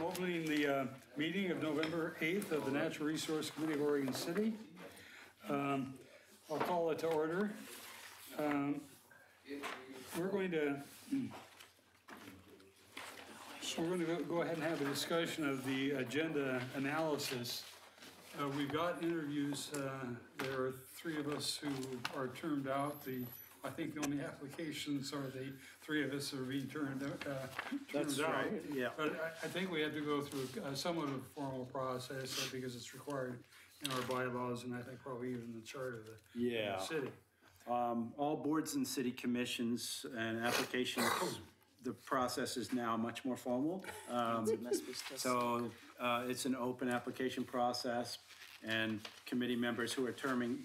Opening the meeting of November 8th of the Natural Resource Committee of Oregon City. I'll call it to order. We're going to go ahead and have a discussion of the agenda analysis. We've got interviews. There are three of us who are termed out. I think the only applications are the three of us who are being turned out. That's right, yeah. But I think we have to go through somewhat of a formal process because it's required in our bylaws and I think probably even the chart of the city. All boards and city commissions and applications, the process is now much more formal. So it's an open application process, and committee members who are terming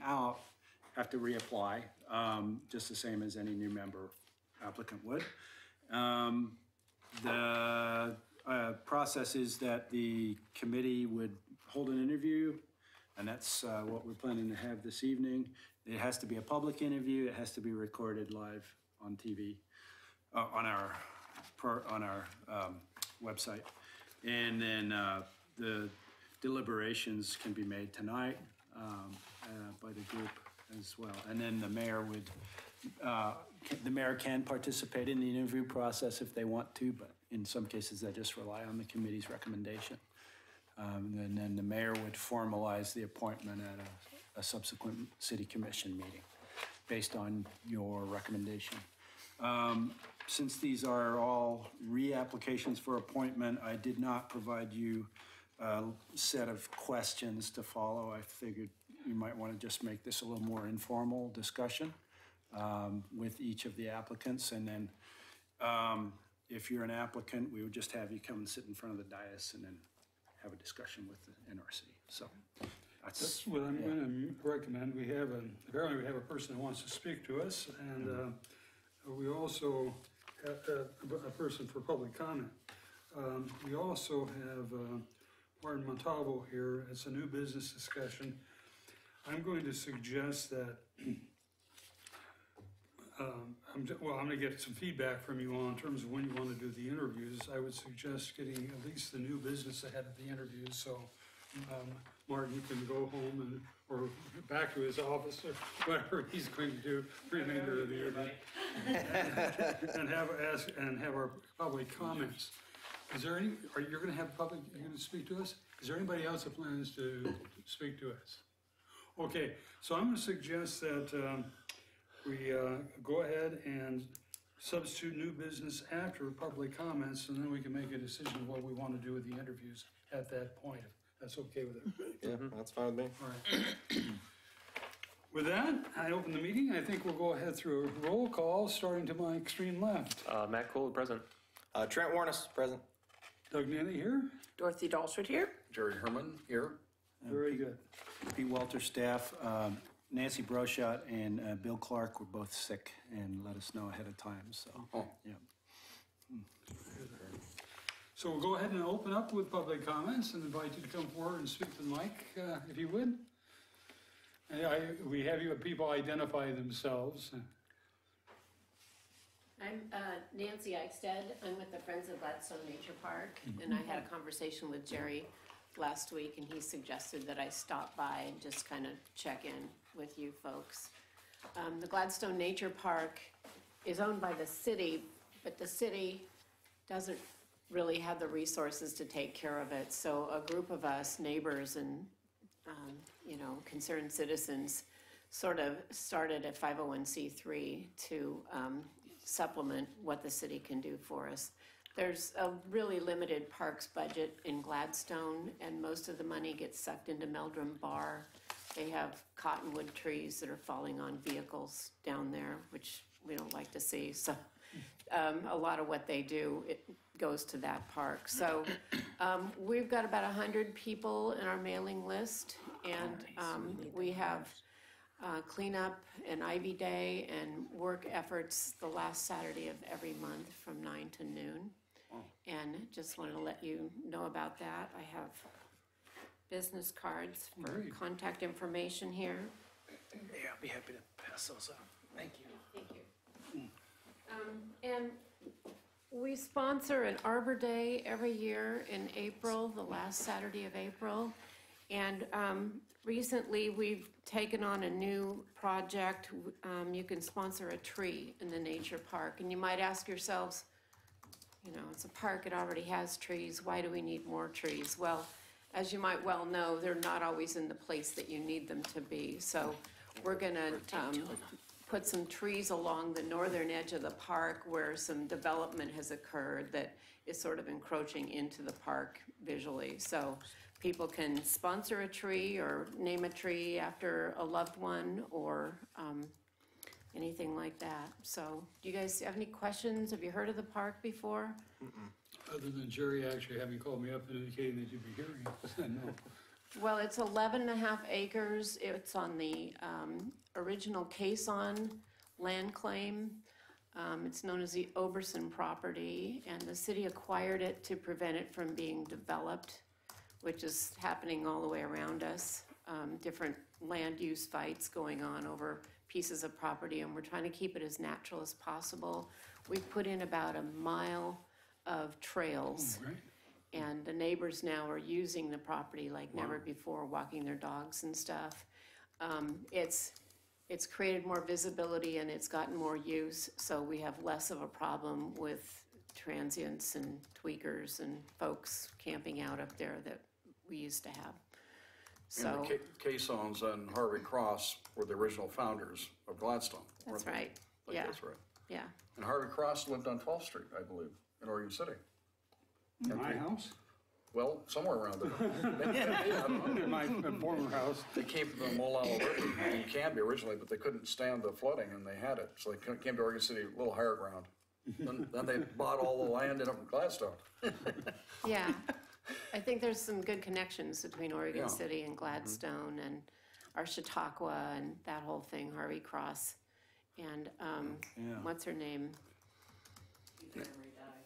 out have to reapply, just the same as any new member applicant would. The process is that the committee would hold an interview, and that's what we're planning to have this evening. It has to be a public interview. It has to be recorded live on TV, on our website. And then the deliberations can be made tonight by the group as well. And then the mayor can participate in the interview process if they want to, but in some cases they just rely on the committee's recommendation. And then the mayor would formalize the appointment at a subsequent city commission meeting based on your recommendation. Since these are all reapplications for appointment, I did not provide you a set of questions to follow. I figured you might want to just make this a little more informal discussion with each of the applicants. And then if you're an applicant, we would just have you come and sit in front of the dais and then have a discussion with the NRC. So that's what I'm going to recommend. Apparently we have a person that wants to speak to us, and we also have a person for public comment. We also have Martin Montalvo here. It's a new business discussion. I'm going to suggest that, I'm going to get some feedback from you all in terms of when you want to do the interviews. I would suggest getting at least the new business ahead of the interviews, so Martin can go home or back to his office or whatever he's going to do for the remainder of the year, and have our public comments. Is there any? Are you going to have public? You're going to speak to us? Is there anybody else that plans to speak to us? Okay, so I'm going to suggest that we go ahead and substitute new business after public comments, and then we can make a decision of what we want to do with the interviews at that point. If that's okay with it. Yeah, that's fine with me. All right. With that, I open the meeting. I think we'll go ahead through a roll call, starting to my extreme left. Matt Cole, present. Trent Warnes, present. Doug Nanny here. Dorothy Dalsford here. Jerry Herman here. Very good. Pete Walter staff, Nancy Brochot and Bill Clark were both sick and let us know ahead of time. So, yeah. So we'll go ahead and open up with public comments and invite you to come forward and speak to the mic, if you would. And we have you people identify themselves. I'm Nancy Eichstead. I'm with the Friends of Gladstone Nature Park, and I had a conversation with Jerry last week, and he suggested that I stop by and just kind of check in with you folks. The Gladstone Nature Park is owned by the city, but the city doesn't really have the resources to take care of it. So a group of us, neighbors and concerned citizens, sort of started a 501c3 to supplement what the city can do for us. There's a really limited parks budget in Gladstone, and most of the money gets sucked into Meldrum Bar. They have cottonwood trees that are falling on vehicles down there, which we don't like to see. So a lot of what they do, it goes to that park. So we've got about 100 people in our mailing list, and we have cleanup and Ivy Day and work efforts the last Saturday of every month from 9 to noon. And just wanted to let you know about that. I have business cards for contact information here. Yeah, I'll be happy to pass those out. Thank you. Thank you. And we sponsor an Arbor Day every year in April, the last Saturday of April. And recently, we've taken on a new project. You can sponsor a tree in the nature park. And you might ask yourselves, you know, it's a park, it already has trees. Why do we need more trees? Well, as you might well know, they're not always in the place that you need them to be. So we're gonna put some trees along the northern edge of the park where some development has occurred that is sort of encroaching into the park visually. So people can sponsor a tree or name a tree after a loved one or anything like that. So do you guys have any questions? Have you heard of the park before? Other than Jerry actually having called me up and indicating that you'd be hearing it. No. Well, it's 11.5 acres. It's on the original Caisson land claim. It's known as the Oberson property, and the city acquired it to prevent it from being developed, which is happening all the way around us. Different land use fights going on over pieces of property, and we're trying to keep it as natural as possible. We've put in about a mile of trails. Right. And the neighbors now are using the property like never before, walking their dogs and stuff. It's created more visibility and it's gotten more use, so we have less of a problem with transients and tweakers and folks camping out up there that we used to have. So, And the Caissons and Harvey Cross were the original founders of Gladstone. that's weren't they? right, I think yeah, That's right. yeah. And Harvey Cross lived on 12th Street, I believe, in Oregon City. My house? Well, somewhere around there. My former house. They came from the Molalla River in Canby originally, but they couldn't stand the flooding and they had it. So they came to Oregon City a little higher ground. Then they bought all the land in Gladstone. Yeah, I think there's some good connections between Oregon Yeah. City and Gladstone and our Chautauqua and that whole thing, Harvey Cross. And, what's her name?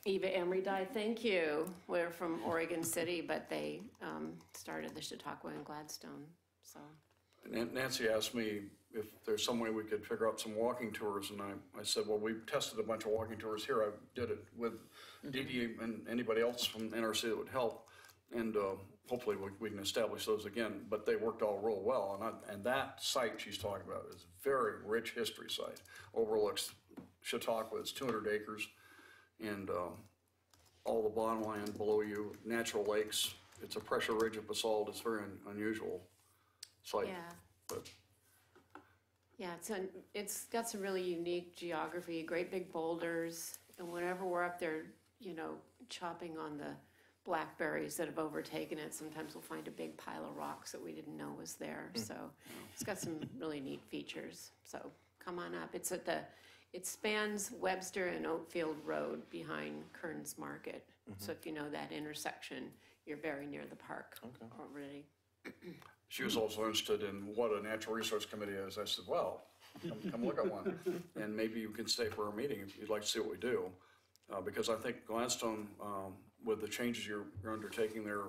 Eva Emery Dye, thank you. We're from Oregon City, but they started the Chautauqua and Gladstone, so. Nancy asked me if there's some way we could figure out some walking tours, and I said, well, we tested a bunch of walking tours here. I did it with Dee Dee and anybody else from NRC that would help, and hopefully we can establish those again, but they worked all real well, and that site she's talking about is a very rich history site, overlooks Chautauqua, it's 200 acres, and all the bond land below you, natural lakes, it's a pressure ridge of basalt, it's very unusual site. Yeah. But Yeah, it's got some really unique geography, great big boulders, and whenever we're up there, you know, chopping on the blackberries that have overtaken it, sometimes we'll find a big pile of rocks that we didn't know was there. So it's got some really neat features. So come on up. It spans Webster and Oatfield Road behind Kearns Market. So if you know that intersection, you're very near the park already. she was also interested in what a natural resource committee is. I said, well, come look at one, and maybe you can stay for a meeting if you'd like to see what we do. Because I think Gladstone, with the changes you're undertaking there,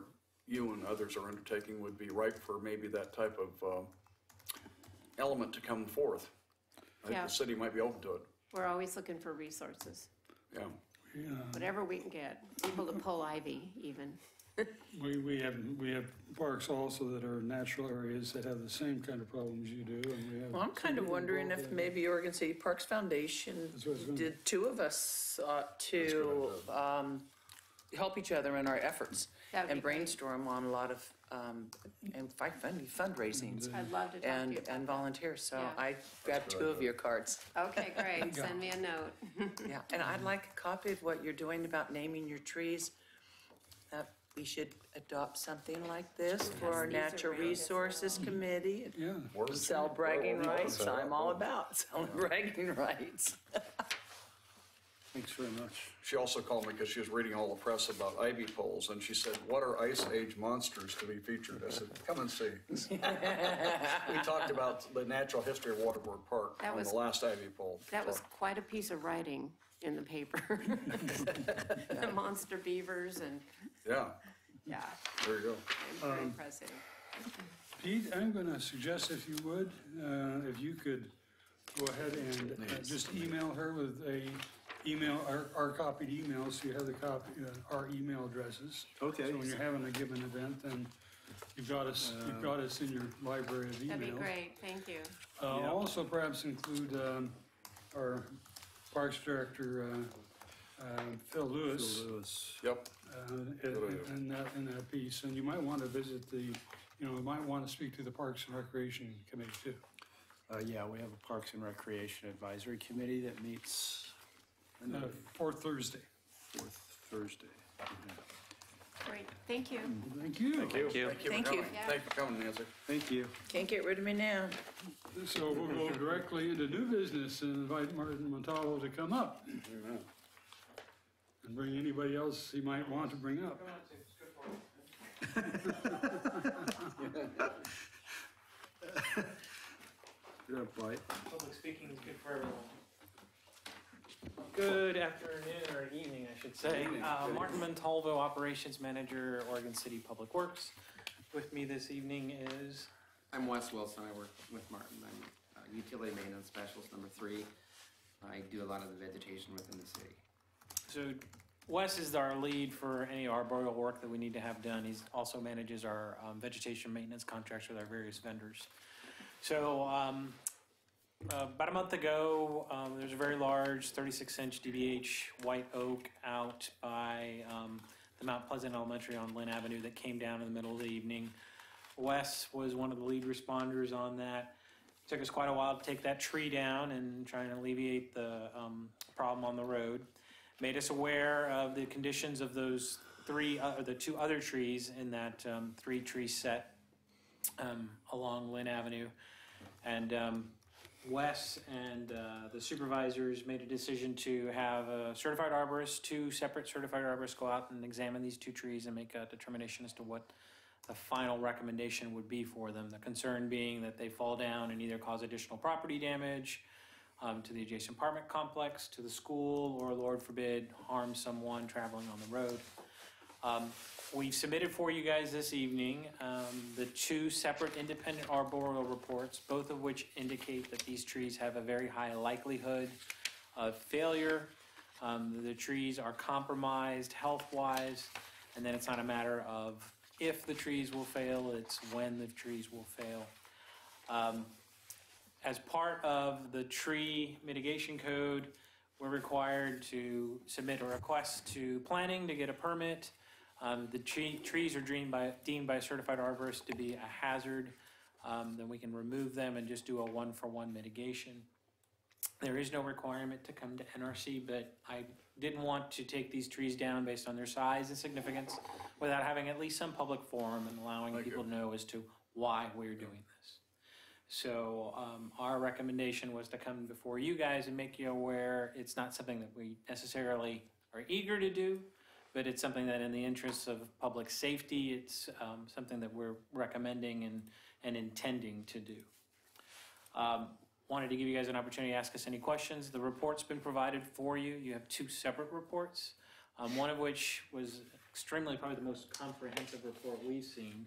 you and others are undertaking, would be ripe for maybe that type of element to come forth. I think Yeah. the city might be open to it. We're always looking for resources, Yeah. Yeah, whatever we can get, people to pull ivy even. we have parks also that are natural areas that have the same kind of problems you do, and we have. Well, I'm kind of wondering if maybe Oregon City Parks Foundation That's what I was gonna- did two of us ought to help each other in our efforts That'd be and great. brainstorm on a lot of and fundraisings I'd love to talk to you and about volunteer. So Yeah. I grabbed two of your cards. that. Okay, great, send me a note. Yeah, and I'd like a copy of what you're doing about naming your trees. We should adopt something like this for our These are Natural great. Resources Committee. Yeah, Sell bragging rights, I'm all about selling bragging rights. Thanks very much. She also called me because she was reading all the press about ivy poles, and she said, what are Ice Age monsters to be featured? I said, come and see. We talked about the natural history of Waterford Park That on was- the last ivy pole. That was quite a piece of writing in the paper. The monster beavers and, Yeah, yeah, there you go. very impressive. Pete, I'm gonna suggest if you would, if you could go ahead and just email her with a email, our copied emails, so you have the copy, our email addresses. Okay. So when you're having a given event, then you've got us in your library of emails. That'd be great, thank you. Also perhaps include our Parks Director, Phil Lewis, Yep. in that piece. And you might want to visit you might want to speak to the Parks and Recreation Committee too. Yeah, we have a Parks and Recreation Advisory Committee that meets Fourth Thursday. fourth Thursday. Great, thank you. Thank you. Thank you. Thank you for Thank you. coming. Thank you for coming, Nancy. Thank you. Can't get rid of me now. So we'll go directly into new business and invite Martin Montalvo to come up and bring anybody else he might want to bring up. Good bite. Public speaking is good for everyone. Good afternoon, or evening, I should say. Martin Montalvo, Operations Manager, Oregon City Public Works. With me this evening is, I'm Wes Wilson. I work with Martin. I'm Utility Maintenance Specialist number 3. I do a lot of the vegetation within the city. so Wes is our lead for any arboreal work that we need to have done. He also manages our vegetation maintenance contracts with our various vendors. So about a month ago, there's a very large 36-inch DBH white oak out by the Mount Pleasant Elementary on Lynn Avenue that came down in the middle of the evening. Wes was one of the lead responders on that. It took us quite a while to take that tree down and try and alleviate the problem on the road. Made us aware of the conditions of those the two other trees in that 3-tree set along Lynn Avenue. And Wes and the supervisors made a decision to have a certified arborist, 2 separate certified arborists go out and examine these 2 trees and make a determination as to what the final recommendation would be for them. The concern being that they fall down and either cause additional property damage to the adjacent apartment complex, to the school, or Lord forbid, harm someone traveling on the road. We've submitted for you guys this evening the 2 separate independent arboreal reports, both of which indicate that these trees have a very high likelihood of failure. The trees are compromised health-wise, and then it's not a matter of if the trees will fail, it's when the trees will fail. As part of the tree mitigation code, we're required to submit a request to planning to get a permit. The trees are deemed by a certified arborist to be a hazard. Then we can remove them and just do a 1-for-1 mitigation. There is no requirement to come to NRC, but I didn't want to take these trees down based on their size and significance without having at least some public forum and allowing people to know as to why we're doing this. So our recommendation was to come before you guys and make you aware it's not something that we necessarily are eager to do, but it's something that in the interests of public safety, it's something that we're recommending and intending to do. Wanted to give you guys an opportunity to ask us any questions. The report's been provided for you. You have 2 separate reports, one of which was extremely, probably the most comprehensive report we've seen,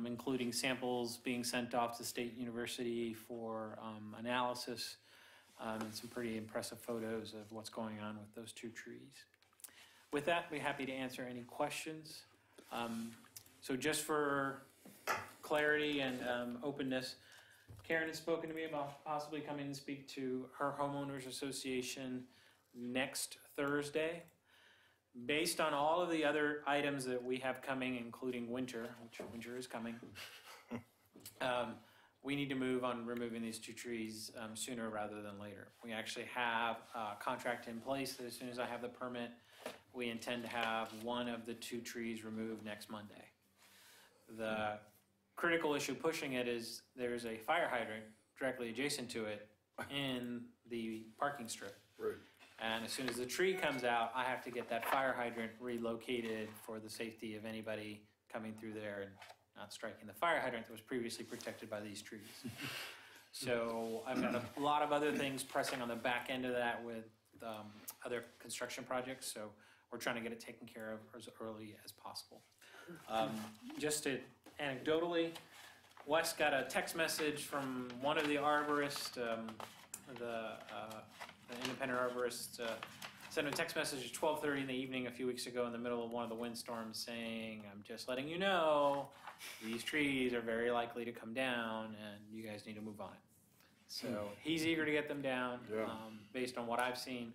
including samples being sent off to State University for analysis, and some pretty impressive photos of what's going on with those 2 trees. With that, we're happy to answer any questions. So just for clarity and openness, Karen has spoken to me about possibly coming and speak to her homeowners association next Thursday. Based on all of the other items that we have coming, including winter, which winter is coming, we need to move on removing these 2 trees sooner rather than later. We actually have a contract in place that as soon as I have the permit, we intend to have one of the 2 trees removed next Monday. The critical issue pushing it is there's a fire hydrant directly adjacent to it in the parking strip. Right. And as soon as the tree comes out, I have to get that fire hydrant relocated for the safety of anybody coming through there and not striking the fire hydrant that was previously protected by these trees. So I've got a lot of other things pressing on the back end of that with other construction projects, so we're trying to get it taken care of as early as possible. Just to anecdotally, Wes got a text message from one of the arborists, the an independent arborist sent a text message at 12:30 in the evening a few weeks ago in the middle of one of the windstorms saying, I'm just letting you know, these trees are very likely to come down and you guys need to move on it. So he's eager to get them down, Yeah. based on what I've seen.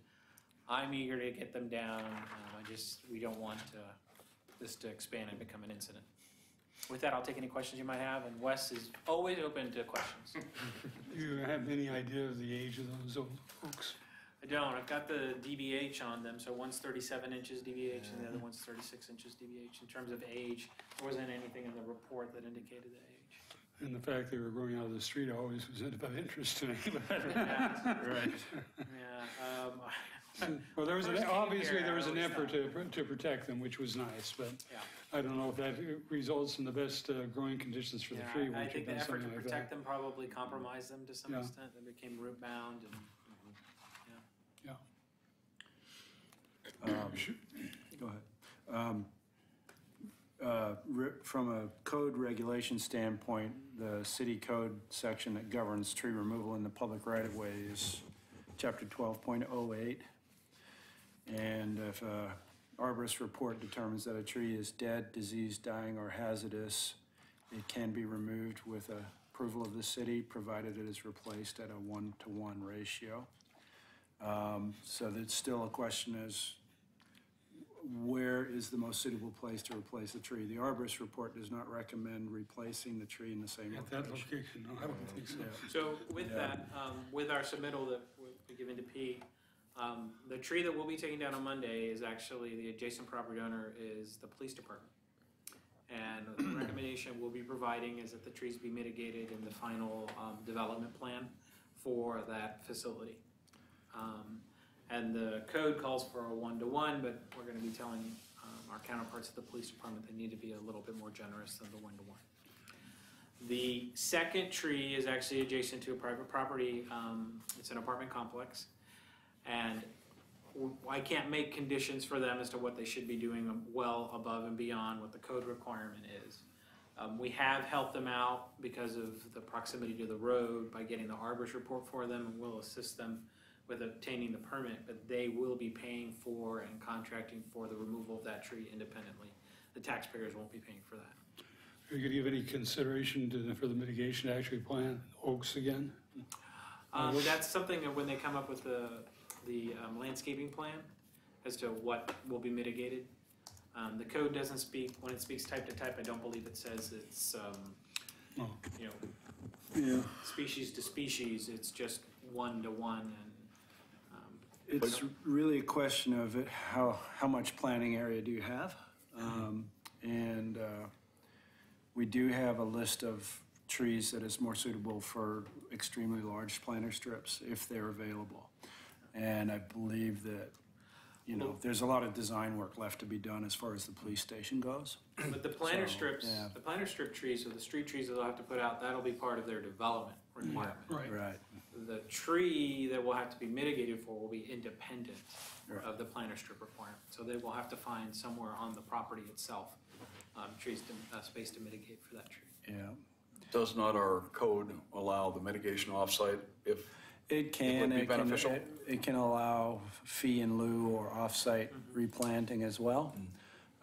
I'm eager to get them down. We don't want this to expand and become an incident. With that, I'll take any questions you might have, and Wes is always open to questions. Do you have any idea of the age of those old oaks? I don't. I've got the DBH on them, so one's 37 inches DBH and the other one's 36 inches DBH. In terms of age, there wasn't anything in the report that indicated the age. And the fact they were growing out of the street always was of interest to me. Right. Yeah. Well, there was First came obviously here, there was I an always effort to protect them, which was nice, but Yeah. I don't know if that results in the best growing conditions for the tree Yeah, I once think you've the done effort to something like protect that. them probably compromised them to some Yeah. extent. They became root bound and, Yeah. Go ahead. From a code regulation standpoint, the city code section that governs tree removal in the public right-of-way is chapter 12.08. And if a arborist report determines that a tree is dead, diseased, dying, or hazardous, it can be removed with approval of the city, provided it is replaced at a 1-to-1 ratio. So there's still a question as where is the most suitable place to replace the tree? The arborist report does not recommend replacing the tree in the same At that location. location, no, I don't think so. So with that, with our submittal that we give into P, the tree that we'll be taking down on Monday is actually, the adjacent property owner is the police department. And the recommendation we'll be providing is that the trees be mitigated in the final development plan for that facility. And the code calls for a 1-to-1, but we're gonna be telling our counterparts at the police department they need to be a little bit more generous than the 1-to-1. The second tree is actually adjacent to a private property. It's an apartment complex. And I can't make conditions for them as to what they should be doing well above and beyond what the code requirement is. We have helped them out because of the proximity to the road by getting the arborist report for them, and we'll assist them with obtaining the permit, but they will be paying for and contracting for the removal of that tree independently. The taxpayers won't be paying for that. Are you going to give any consideration for the mitigation to actually plant oaks again? That's something that when they come up with the landscaping plan as to what will be mitigated. The code doesn't speak, when it speaks type to type, I don't believe it says it's, No. Yeah. species to species, it's just 1-to-1 and, It's really a question of how much planting area do you have? And we do have a list of trees that is more suitable for extremely large planter strips if they're available. And I believe that, there's a lot of design work left to be done as far as the police station goes. but the planter So, strips, yeah. the planter strip trees or the street trees that they'll have to put out, that'll be part of their development requirement. Right. Right. The tree that will have to be mitigated for will be independent Right. of the planter strip requirement. So they will have to find somewhere on the property itself, space to mitigate for that tree. Yeah. Does not our code allow the mitigation offsite if, It can. would be beneficial? It can allow fee in lieu or off-site replanting as well.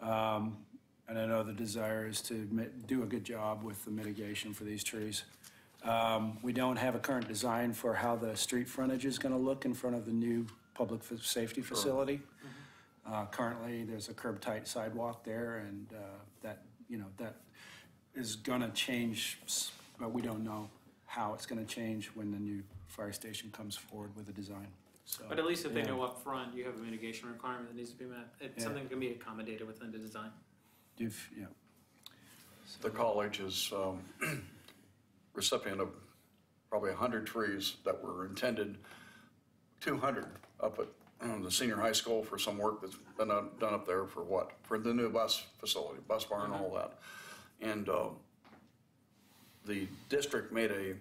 And I know the desire is to do a good job with the mitigation for these trees. We don't have a current design for how the street frontage is going to look in front of the new public safety facility. Currently, there's a curb-tight sidewalk there, and that is going to change, but we don't know how it's going to change when the new fire station comes forward with a design. So, But at least if they yeah. know up front, you have a mitigation requirement that needs to be met. It's Yeah. something that can be accommodated within the design. Yeah. the college is recipient of probably 100 trees that were intended, 200 up at the senior high school for some work that's been done up there for what? For the new bus facility, bus barn, all that. And the district made a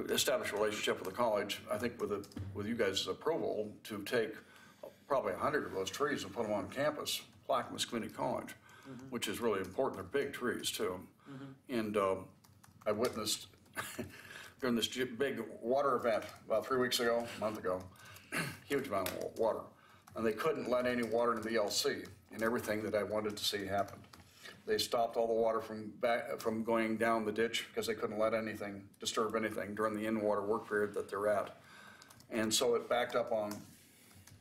established a relationship with the college, I think with you guys' approval, to take probably 100 of those trees and put them on campus, Clackamas Community College, which is really important. They're big trees too. And I witnessed during this big water event about 3 weeks ago, a month ago, huge amount of water. And they couldn't let any water into the LC, and everything that I wanted to see happened. They stopped all the water from going down the ditch because they couldn't let anything disturb anything during the in-water work period that they're at. And so it backed up on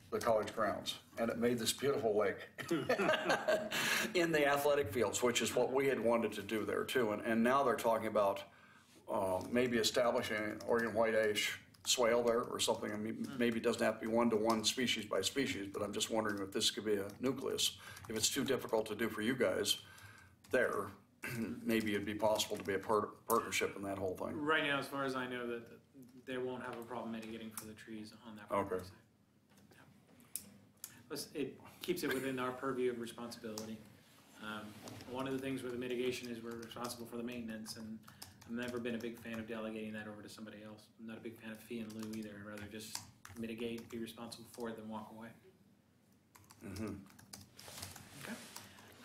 the college grounds, and it made this beautiful lake in the athletic fields, which is what we had wanted to do there too. And now they're talking about maybe establishing an Oregon white ash swale there or something. I mean, maybe it doesn't have to be one-to-one species by species, but I'm just wondering if this could be a nucleus. If it's too difficult to do for you guys there, maybe it'd be possible to be a partnership in that whole thing. Right now, as far as I know, that they won't have a problem mitigating for the trees on that property. Okay. Plus, it keeps it within our purview of responsibility. One of the things with the mitigation is we're responsible for the maintenance, and I've never been a big fan of delegating that over to somebody else. I'm not a big fan of fee and lieu either. I'd rather just mitigate, be responsible for it, than walk away. Okay.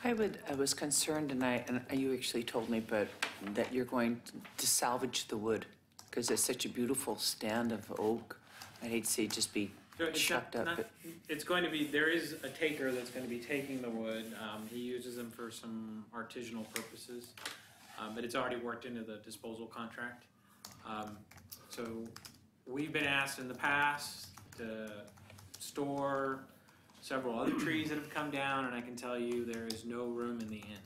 I was concerned, and you actually told me, but that you're going to salvage the wood, because it's such a beautiful stand of oak. I hate to see it just be So it's chucked up. But it's going to be, there is a taker that's going to be taking the wood. He uses them for some artisanal purposes, but it's already worked into the disposal contract. So we've been asked in the past to store several other trees that have come down, and I can tell you there is no room in the inn.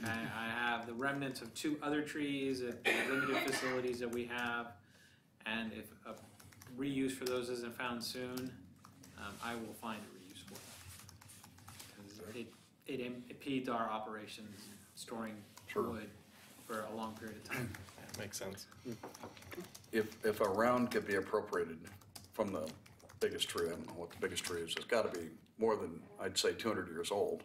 Okay? I have the remnants of 2 other trees at the limited facilities that we have, and if a reuse for those isn't found soon, I will find a reuse for it. Because it impedes our operations storing wood for a long period of time. Makes sense. If a round could be appropriated from the biggest tree, I don't know what the biggest tree is, it's got to be more than, I'd say, 200 years old.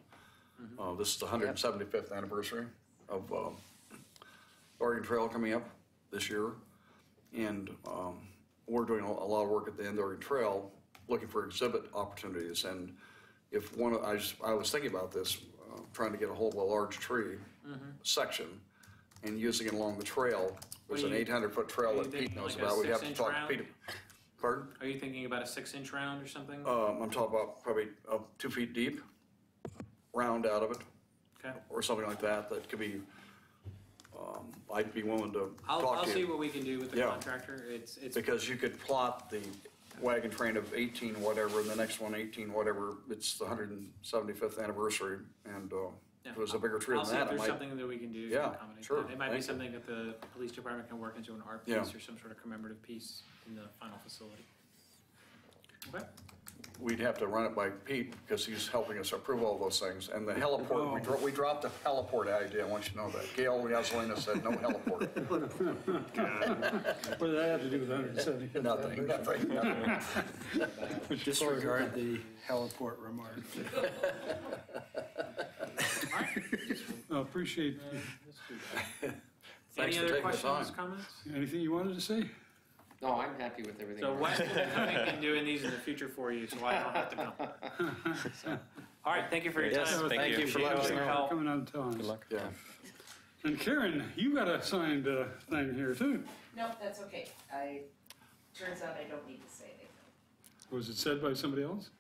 This is the 175th anniversary of Oregon Trail coming up this year, and we're doing a lot of work at the end of Oregon Trail, looking for exhibit opportunities. And if I was thinking about this, trying to get a hold of a large tree section and using it along the trail. There's an 800-foot trail that Pete knows like a about. We'd have to 6-inch talk to round? Pete. Pardon? Are you thinking about a 6-inch round or something? I'm talking about probably 2 feet deep, round out of it, Okay. or something like that. That could be. I'd be willing to talk I'll to see you what we can do with the Yeah. contractor. It's because you could plot the wagon train of 18 whatever, and the next one 18 whatever. It's the 175th anniversary, and yeah. if it was a bigger tree I'll than see if that, it there's might. something that we can do to Yeah, accommodate sure. that. It might be Thank you. something that the police department can work into an art Yeah. piece or some sort of commemorative piece in the final facility. Okay. We'd have to run it by Pete because he's helping us approve all those things. And the heliport, we dropped the heliport idea. I want you to know that. Gail Gasolina said no heliport. What did that have to do with 170? Nothing. Disregard the heliport remark. I appreciate, Thanks Any for other taking the questions, time. comments? anything you wanted to say? No, I'm happy with everything. So Wes will be coming and doing these in the future for you, so I don't have to come. So, all right, thank you for your Yes, time. thank you for letting us Your know. help. Coming out of town. Good luck. Yeah. And Karen, you got a signed thing here too. No, that's okay. Turns out I don't need to say anything. Was it said by somebody else?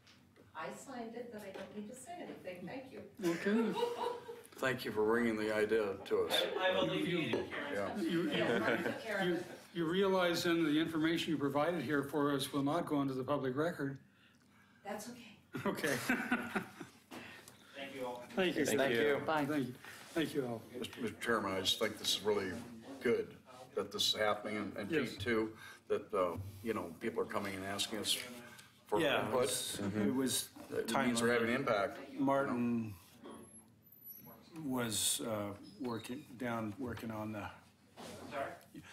I signed it, but I don't need to say anything. Thank you. Okay. Thank you for bringing the idea to us. I've alleviated Karen's. Yeah. You, Yeah, Mark took care of it. you realize then the information you provided here for us will not go into the public record? That's okay. Okay. Thank you all. Thank you. Thank you. bye. Thank you. Thank you all. Mr. Chairman, I just think this is really good that this is happening, and Yes. Pete too, that, people are coming and asking us for Yeah, input. it was It means they're having an impact. Martin was working on the.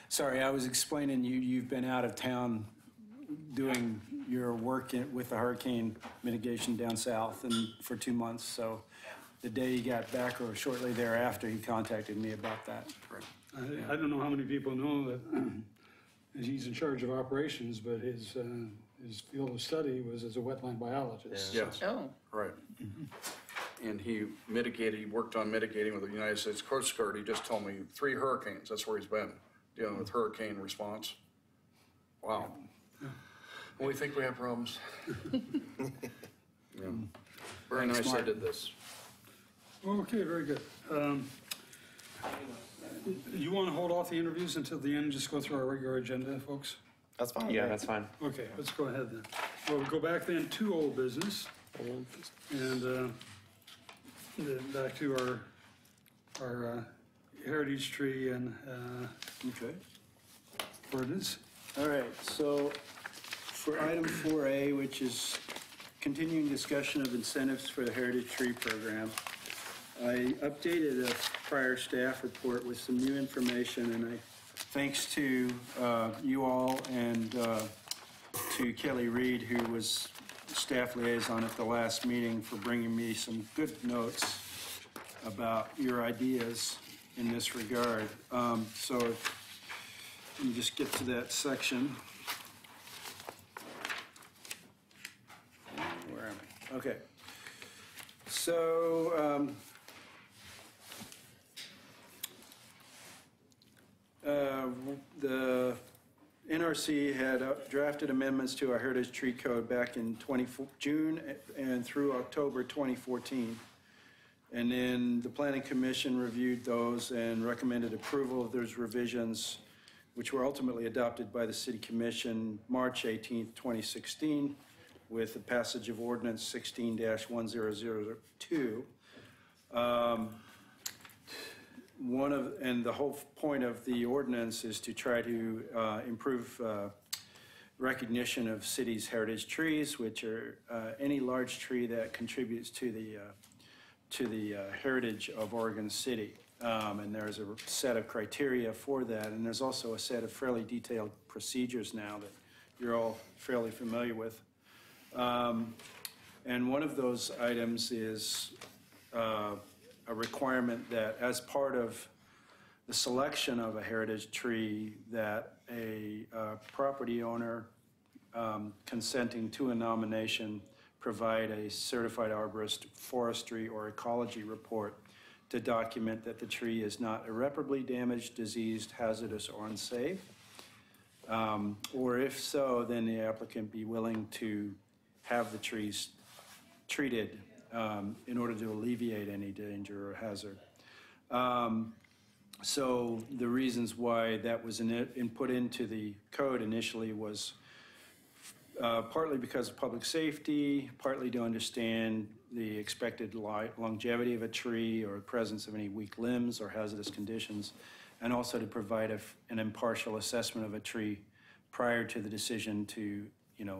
Sorry, I was explaining you've been out of town doing your work with the hurricane mitigation down south and for 2 months. So the day he got back or shortly thereafter, he contacted me about that. I don't know how many people know that he's in charge of operations, but his field of study was as a wetland biologist. Yes, Oh, right. And he worked on mitigating with the United States Coast Guard. He just told me 3 hurricanes, that's where he's been with hurricane response. Wow. We think we have problems. Yeah. Very Thanks, nice they Mark. did this. Okay, very good. You want to hold off the interviews until the end, just go through our regular agenda, folks? That's fine. Yeah, that's fine. Okay, let's go ahead then. Well, we'll go back then to old business and then back to our heritage tree and Okay. ordinance. All right, so for item 4A, which is continuing discussion of incentives for the Heritage Tree Program, I updated a prior staff report with some new information, and thanks to you all and to Kelly Reed, who was staff liaison at the last meeting, for bringing me some good notes about your ideas in this regard. So let me just get to that section. Where am I? Okay. So, the NRC had drafted amendments to our Heritage Tree Code back in June and through October 2014. And then the Planning Commission reviewed those and recommended approval of those revisions, which were ultimately adopted by the City Commission March 18th, 2016, with the passage of Ordinance 16-1002. And the whole point of the ordinance is to try to improve recognition of cities' heritage trees, which are any large tree that contributes to the heritage of Oregon City. And there's a set of criteria for that, and there's also a set of fairly detailed procedures now that you're all fairly familiar with. And one of those items is a requirement that as part of the selection of a heritage tree, that a property owner consenting to a nomination provide a certified arborist forestry or ecology report to document that the tree is not irreparably damaged, diseased, hazardous, or unsafe. Or if so, then the applicant be willing to have the trees treated in order to alleviate any danger or hazard. So the reasons why that was put into the code initially was partly because of public safety, partly to understand the expected longevity of a tree or presence of any weak limbs or hazardous conditions, and also to provide an impartial assessment of a tree prior to the decision to,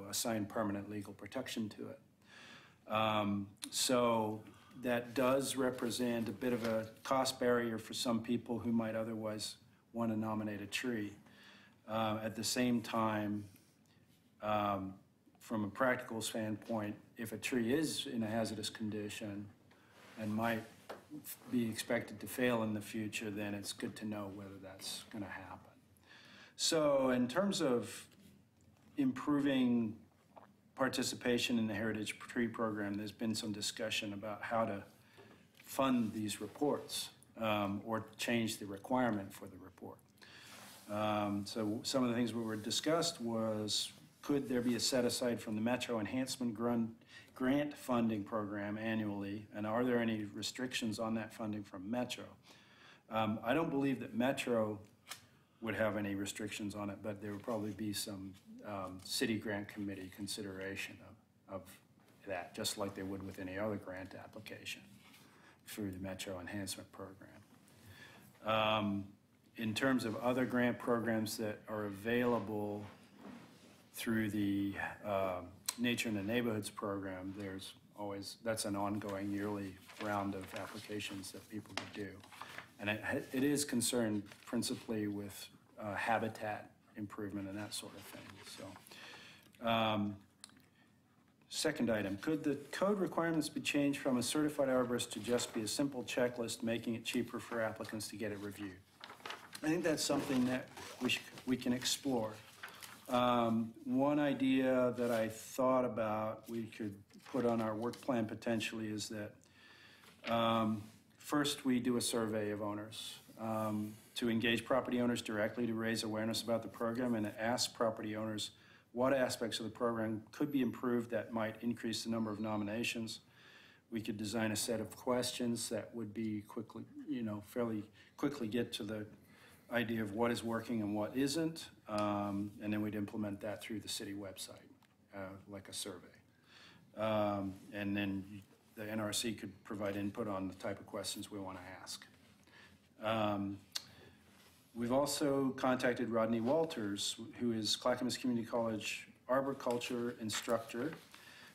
assign permanent legal protection to it. So that does represent a bit of a cost barrier for some people who might otherwise want to nominate a tree. At the same time, from a practical standpoint, if a tree is in a hazardous condition and might be expected to fail in the future, then it's good to know whether that's going to happen. So in terms of improving participation in the Heritage Tree Program, there's been some discussion about how to fund these reports or change the requirement for the report. So some of the things we were discussed was, could there be a set aside from the Metro Enhancement Grant Funding Program annually, and are there any restrictions on that funding from Metro? I don't believe that Metro would have any restrictions on it, but there would probably be some city grant committee consideration of that, just like they would with any other grant application through the Metro Enhancement Program. In terms of other grant programs that are available through the Nature in the Neighborhoods program, that's an ongoing yearly round of applications that people could do. And it is concerned principally with habitat improvement and that sort of thing. So, second item, could the code requirements be changed from a certified arborist to just be a simple checklist, making it cheaper for applicants to get it reviewed? I think that's something that we can explore. One idea that I thought about we could put on our work plan potentially is that first we do a survey of owners. to engage property owners directly to raise awareness about the program and to ask property owners what aspects of the program could be improved that might increase the number of nominations. We could design a set of questions that would be quickly, fairly quickly get to the idea of what is working and what isn't, and then we'd implement that through the city website, like a survey. And then the NRC could provide input on the type of questions we want to ask. We've also contacted Rodney Walters, who is Clackamas Community College arboriculture instructor.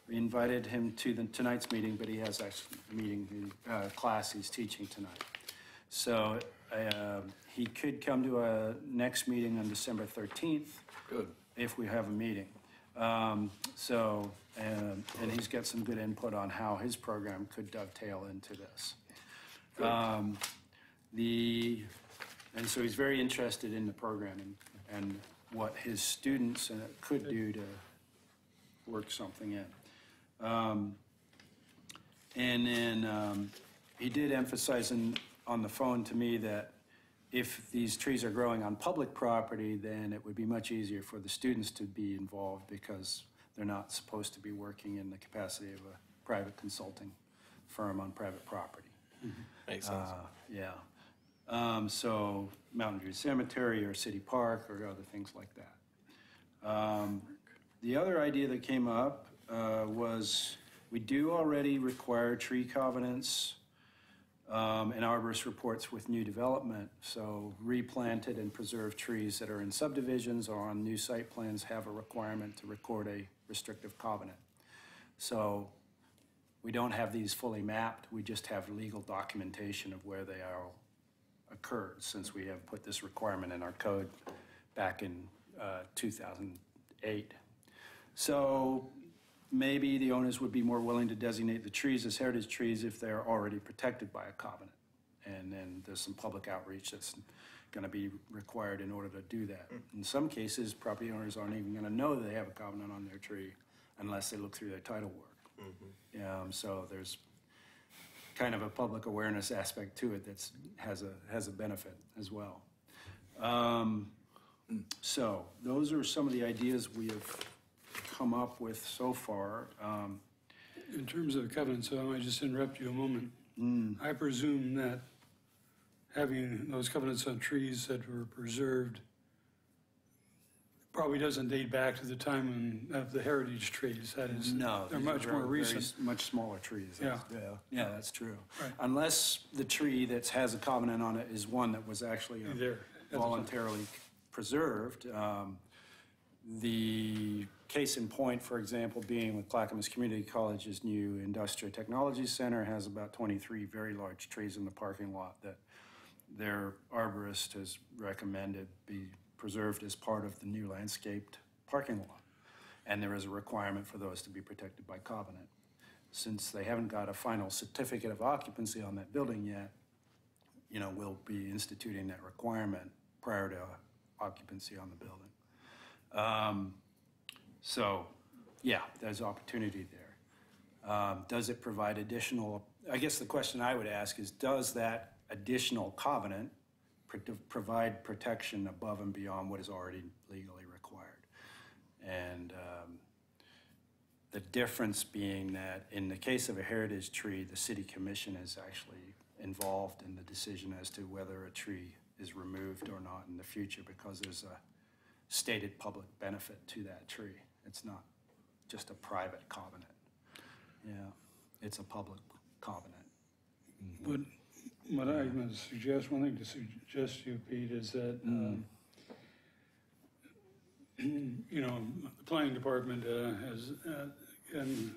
We invited him to tonight's meeting, but he has actually a meeting, class he's teaching tonight. So he could come to a next meeting on December 13th. Good. If we have a meeting. And he's got some good input on how his program could dovetail into this. And so he's very interested in the program and what his students could do to work something in. And then he did emphasize on the phone to me that if these trees are growing on public property, then it would be much easier for the students to be involved because they're not supposed to be working in the capacity of a private consulting firm on private property. Makes sense. Yeah. So Mountain View Cemetery or City Park or other things like that. The other idea that came up was we do already require tree covenants and arborist reports with new development. So replanted and preserved trees that are in subdivisions or on new site plans have a requirement to record a restrictive covenant. So we don't have these fully mapped. We just have legal documentation of where they are occurred since we have put this requirement in our code back in 2008. So maybe the owners would be more willing to designate the trees as heritage trees if they're already protected by a covenant. And then there's some public outreach that's going to be required in order to do that. In some cases, property owners aren't even going to know they have a covenant on their tree unless they look through their title work. So there's kind of a public awareness aspect to it that has a benefit as well. So those are some of the ideas we have come up with so far. In terms of the covenants, so I might just interrupt you a moment. I presume that having those covenants on trees that were preserved probably doesn't date back to the time of the heritage trees. That is, No, they're these are much more recent. much smaller trees. Yeah. Yeah, that's true. Right. Unless the tree that has a covenant on it is one that was actually There. voluntarily preserved. The case in point, for example, being with Clackamas Community College's new Industrial Technology Center has about 23 very large trees in the parking lot that their arborist has recommended be preserved as part of the new landscaped parking lot. And there is a requirement for those to be protected by covenant. Since they haven't got a final certificate of occupancy on that building yet, we'll be instituting that requirement prior to occupancy on the building. So, yeah, there's opportunity there. Does it provide additional, I guess the question I would ask is, does that additional covenant provide protection above and beyond what is already legally required? And the difference being that in the case of a heritage tree, the city commission is actually involved in the decision as to whether a tree is removed or not in the future because there's a stated public benefit to that tree. It's not just a private covenant. Yeah, it's a public covenant. But what I'm going to suggest, one thing to suggest to you, Pete, is that, the planning department can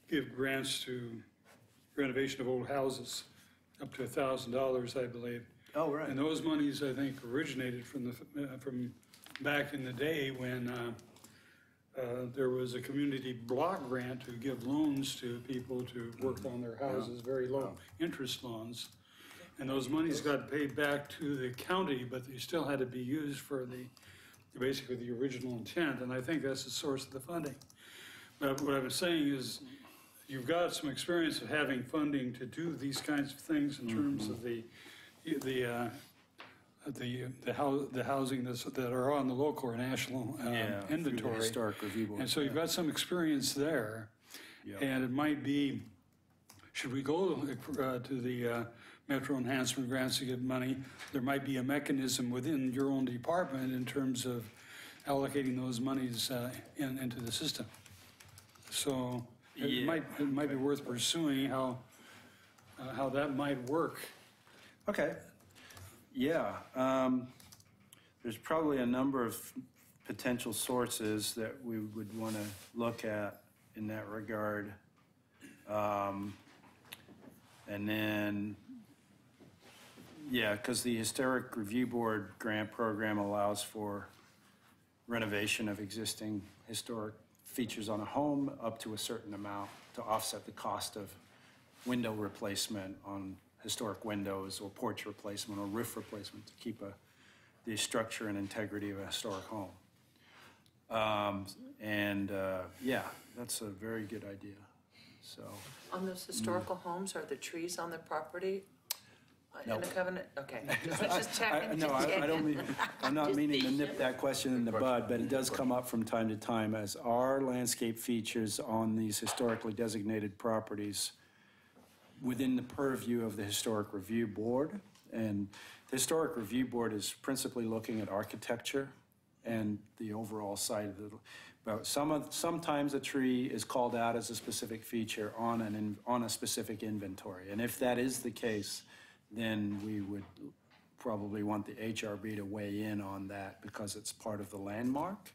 give grants to renovation of old houses up to $1,000, I believe. Oh, right. And those monies, I think, originated from back in the day when there was a community block grant to give loans to people to work on their houses, very low interest loans. And those monies got paid back to the county, but they still had to be used for basically the original intent. And I think that's the source of the funding. But what I was saying is, you've got some experience of having funding to do these kinds of things in terms of the the housing that are on the local or national through the inventory. Historic Review Board. And so you've got some experience there. Yeah. And it might be, should we go to the Metro Enhancement Grants to get money, there might be a mechanism within your own department in terms of allocating those monies into the system. So it might be worth pursuing how that might work. Okay. Yeah. There's probably a number of potential sources that we would want to look at in that regard. And then, yeah, because the Historic Review Board grant program allows for renovation of existing historic features on a home up to a certain amount to offset the cost of window replacement on historic windows or porch replacement or roof replacement to keep the structure and integrity of a historic home. Yeah, that's a very good idea. So, On those historical homes, are the trees on the property in No. the covenant? Okay, just checking. No, I don't mean, I'm not meaning to nip that question in the bud, but it does come up from time to time as are landscape features on these historically designated properties within the purview of the Historic Review Board. And the Historic Review Board is principally looking at architecture and the overall site of the, but sometimes a tree is called out as a specific feature on a specific inventory. And if that is the case, then we would probably want the HRB to weigh in on that because it's part of the landmark.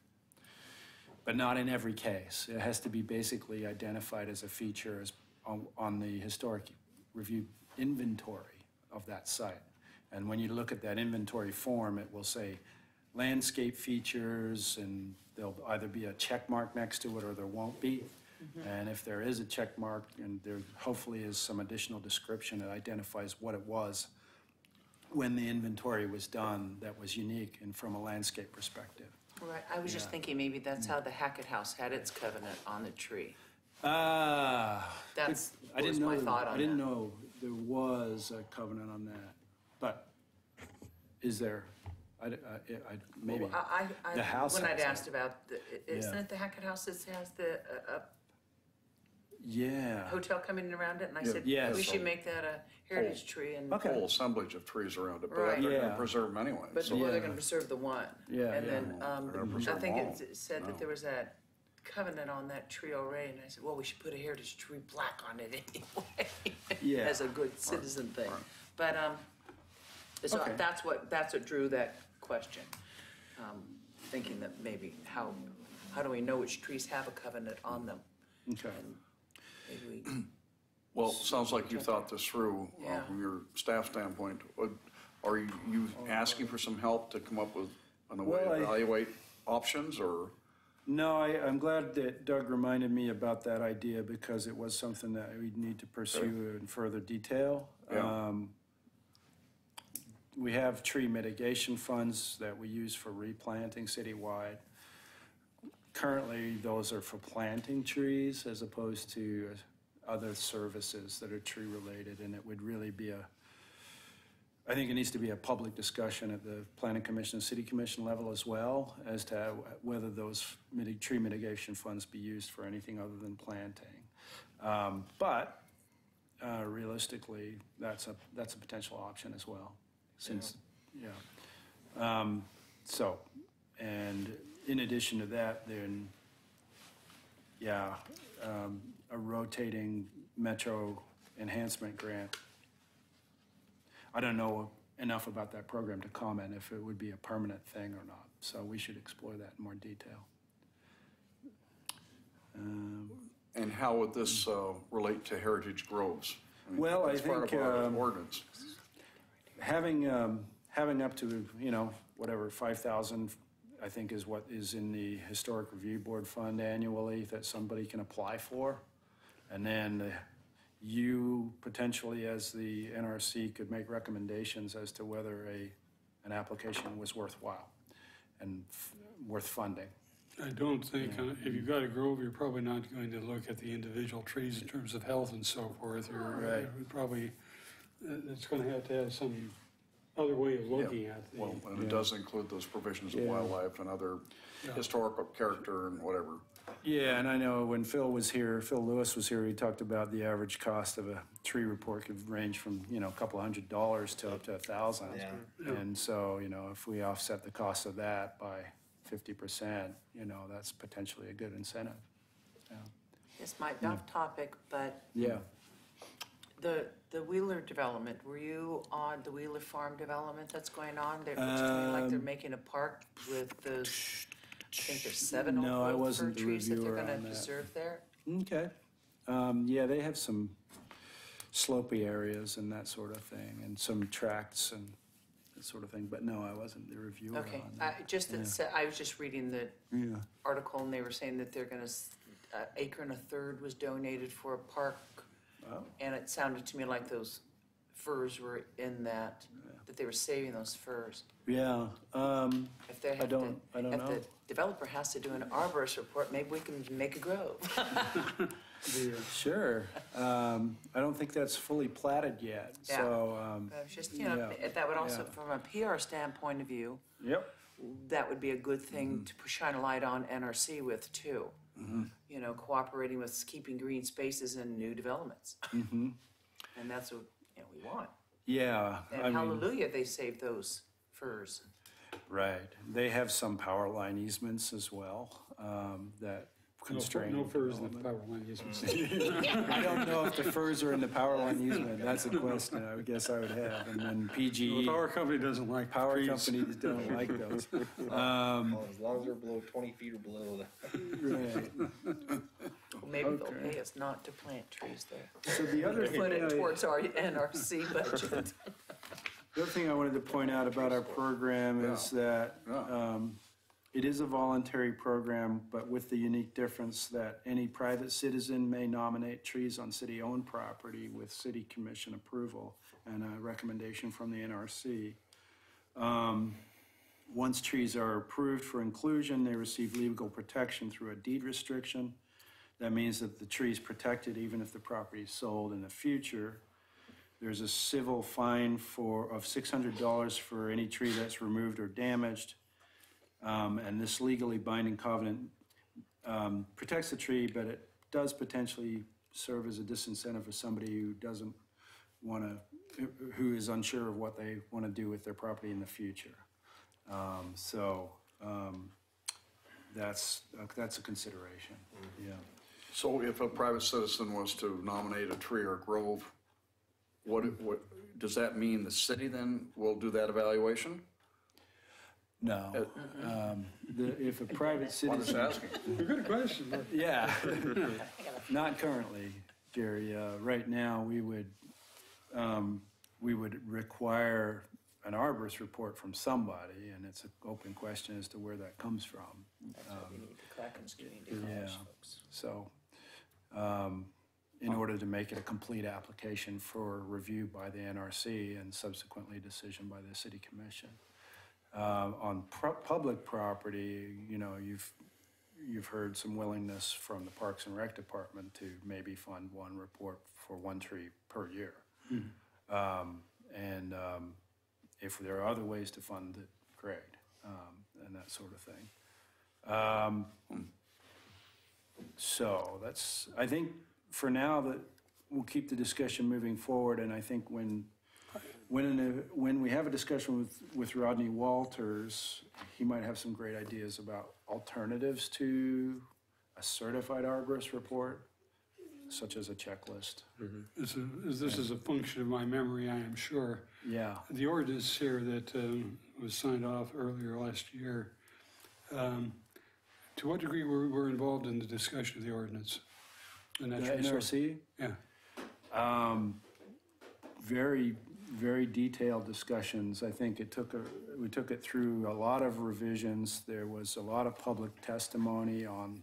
But not in every case. It has to be basically identified as a feature on the Historic Review inventory of that site. And when you look at that inventory form, it will say landscape features, and there'll either be a check mark next to it or there won't be. And if there is a check mark, and there hopefully is some additional description that identifies what it was when the inventory was done that was unique and from a landscape perspective. Right, I was just thinking maybe that's how the Hackett House had its covenant on the tree. That's I didn't was know. my thought on I didn't that. know there was a covenant on that, but is there? Maybe. Well, The house when I'd has asked about, isn't Yeah. it the Hackett House that has the Yeah. hotel coming around it? And I said, Yes. we should make that a heritage tree. And Okay. Whole assemblage of trees around it, but Right. they're Yeah. gonna preserve them anyway. But So well, they're Yeah. gonna preserve the one. Yeah, And yeah. then, They're gonna preserve I think them all. it said that there was that covenant on that tree already, and I said, well, we should put a heritage tree plaque on it anyway. Yeah. As a good citizen thing. But, so Okay. that's what drew that question. Thinking that maybe how do we know which trees have a covenant on them? Okay. And maybe we, Well, it sounds like you thought this through Yeah. from your staff standpoint. Are you asking for some help to come up with a way Well, to evaluate options, or? No, I'm glad that Doug reminded me about that idea because it was something that we'd need to pursue in further detail. Yeah. We have tree mitigation funds that we use for replanting citywide. Currently, those are for planting trees as opposed to other services that are tree-related, and it would really be I think it needs to be a public discussion at the Planning Commission and City Commission level as well as to whether those tree mitigation funds be used for anything other than planting. But realistically, that's a potential option as well. Since, so, and in addition to that, then, a rotating Metro Enhancement Grant. I don't know enough about that program to comment if it would be a permanent thing or not, so we should explore that in more detail. And how would this relate to Heritage Groves? mean, Well, I it's part think, of our ordinance. Having up to, whatever, 5,000, I think is what is in the Historic Review Board Fund annually that somebody can apply for. And then you potentially, as the NRC, could make recommendations as to whether an application was worthwhile and worth funding. I don't think, if you've got a grove, you're probably not going to look at the individual trees in terms of health and so forth. Right. It would probably, it's going to have some other way of looking at the. Well, and it does include those provisions of wildlife and other historical character and whatever. Yeah, and I know when Phil Lewis was here, he talked about the average cost of a tree report could range from, a couple $100 to up to $1,000. Yeah. And so, if we offset the cost of that by 50%, that's potentially a good incentive. This might be off topic, but Yeah. the Wheeler development, were you on the Wheeler Farm development that's going on? They're, it's going like they're making a park with those, I think there's 7 old No, I growth fir wasn't the trees that they're reviewer gonna on that. preserve there. Okay. Yeah, they have some slopey areas and that sort of thing, and some tracts and that sort of thing, but no, I wasn't the reviewer Okay, on that. I was just reading the Yeah. article and they were saying that they're gonna, acre and a third was donated for a park. Oh. And it sounded to me like those firs were in that they were saving those firs. Yeah, If they I have don't If know. the developer has to do an arborist report, maybe we can make a grove. sure. I don't think that's fully platted yet, so, I was just, Yeah. that would also, Yeah. from a PR standpoint of view, yep. that would be a good thing to shine a light on NRC with too. Cooperating with keeping green spaces and new developments. And that's what, we want. Yeah, I And mean, hallelujah, they saved those firs. right. They have some power line easements as well, that constrain. No furs in the development. power line easement. I don't know if the firs are in the power line easement. That's a question I would guess I would have. And then The PGE, power company doesn't like power trees. companies don't like those. Well, as long as they're below 20 feet or below that. Right. Well, maybe they'll Okay. pay us not to plant trees there. So the other Put it thing, towards our NRC budget. the other thing I wanted to point out about our program is that it is a voluntary program, but with the unique difference that any private citizen may nominate trees on city-owned property with city commission approval and a recommendation from the NRC. Once trees are approved for inclusion, they receive legal protection through a deed restriction. That means that the tree is protected even if the property is sold in the future. There's a civil fine of $600 for any tree that's removed or damaged. And this legally binding covenant protects the tree, but it does potentially serve as a disincentive for somebody who doesn't want to, who is unsure of what they want to do with their property in the future. That's a consideration. Yeah. So if a private citizen was to nominate a tree or grove, what does that mean? The city then will do that evaluation? No. If a private I'm just citizen. asking. Good question. but Yeah, not currently, Jerry. Right now, we would require an arborist report from somebody, and it's an open question as to where that comes from. That's what we need, the Kraken's doing to Yeah. those folks. So, in order to make it a complete application for review by the NRC and subsequently decision by the city commission. On public property, you've heard some willingness from the Parks and Rec Department to maybe fund one report for one tree per year. If there are other ways to fund it, great, and that sort of thing. So I think for now that we'll keep the discussion moving forward, and I think when we have a discussion with Rodney Walters, he might have some great ideas about alternatives to a certified arborist report, such as a checklist. This is a function of my memory, I am sure. Yeah. The ordinance here that was signed off earlier last year, to what degree were involved in the discussion of the ordinance? The The natural resource- NRC? Yeah. Very, very detailed discussions. I think we took it through a lot of revisions. There was a lot of public testimony on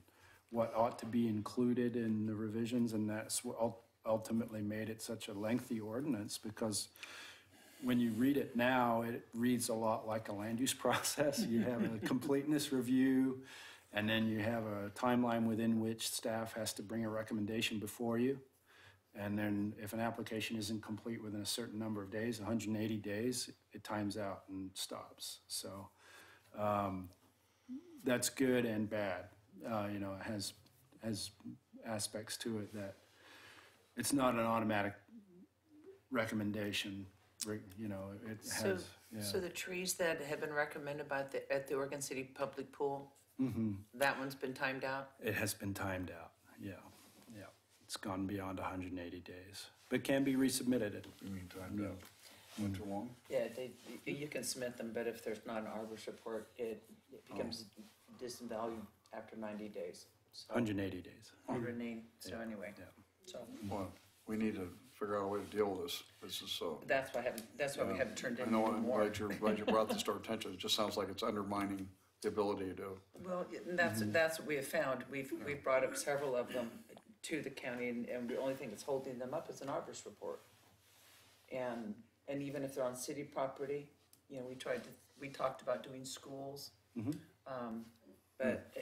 what ought to be included in the revisions, and that's what ultimately made it such a lengthy ordinance, because when you read it now, it reads a lot like a land use process. You have a completeness review, and then you have a timeline within which staff has to bring a recommendation before you. And then if an application isn't complete within a certain number of days, 180 days, it times out and stops. So that's good and bad. You know, it has aspects to it that it's not an automatic recommendation. You know, it So, has. Yeah. so the trees that have been recommended by at the Oregon City Public Pool, that one's been timed out? It has been timed out. Yeah, yeah. It's gone beyond 180 days, but can be resubmitted. You mean time out? Went too long? Yeah, you can submit them, but if there's not an arborist report, it becomes disvalued after 90 days. So 180 days. 180, so anyway, Yeah. so Well, we need to figure out a way to deal with this. This is so. that's why we haven't turned I in know, any I'm more. glad you brought this to our attention. It just sounds like it's undermining the ability to. Well, and that's what we have found. We've brought up several of them to the county, and the only thing that's holding them up is an arborist report. And even if they're on city property, you know, we talked about doing schools. But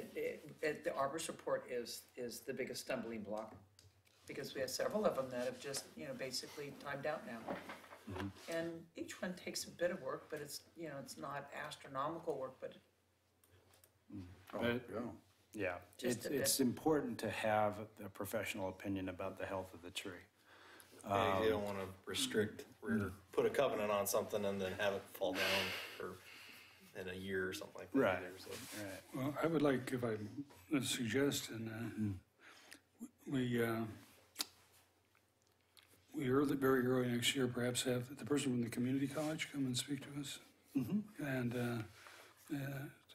the arborist report is the biggest stumbling block, because we have several of them that have just, you know, basically timed out now. And each one takes a bit of work, but it's, you know, it's not astronomical work, but Oh, But- yeah. Yeah, Just a it's important to have a professional opinion about the health of the tree. You don't wanna restrict, or put a covenant on something and then have it fall down for, in a year or something like that. Right. either, so. Right. Well, I would like, if I suggest, and we very early next year, perhaps have the person from the community college come and speak to us. And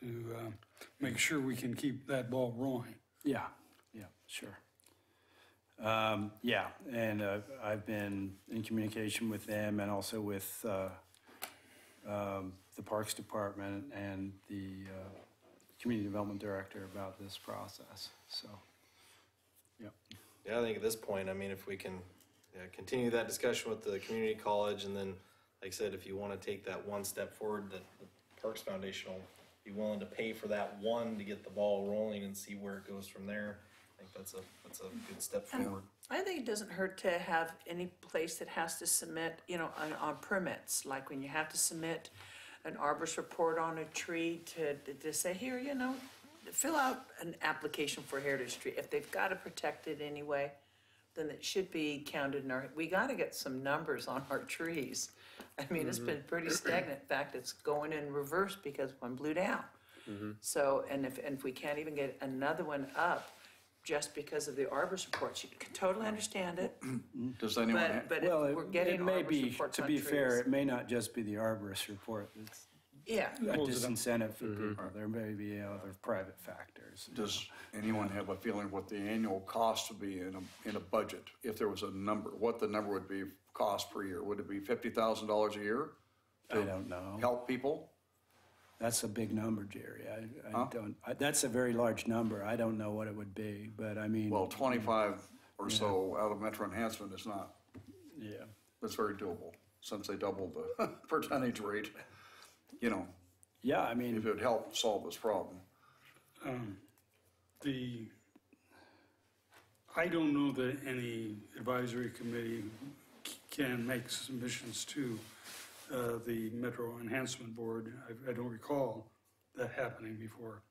to make sure we can keep that ball rolling. Yeah, yeah, sure. Yeah, and I've been in communication with them and also with the Parks Department and the Community Development Director about this process, so, yeah. Yeah, I think at this point, I mean, if we can continue that discussion with the community college, and then, like I said, if you want to take that one step forward, that the Parks Foundation will be willing to pay for that one to get the ball rolling and see where it goes from there. I think that's a good step forward. I think it doesn't hurt to have any place that has to submit, you know, on permits, like when you have to submit an arborist report on a tree to say, here, you know, fill out an application for a heritage tree. If they've got to protect it anyway, then it should be counted in our, we got to get some numbers on our trees. I mean, it's been pretty stagnant. In fact, it's going in reverse because one blew down. So, and if we can't even get another one up just because of the arborist reports, you can totally understand it. Does anyone, But Well, if we're getting it may arborist be, reports to on be fair, trees. it may not just be the arborist report. It's Yeah, a Holds it up. disincentive for people. There may be other private factors. does anyone have a feeling what the annual cost would be in a budget? If there was a number, what the number would be cost per year? Would it be $50,000 a year? I don't know. Help people? That's a big number, Jerry. Huh? That's a very large number. I don't know what it would be, but I mean. Well, 25 or so out of Metro Enhancement is not, Yeah. it's very doable, since they doubled the percentage rate. You know, Yeah, I mean. if it would help solve this problem. I don't know that any advisory committee can make submissions to the Metro Enhancement Board. I don't recall that happening before.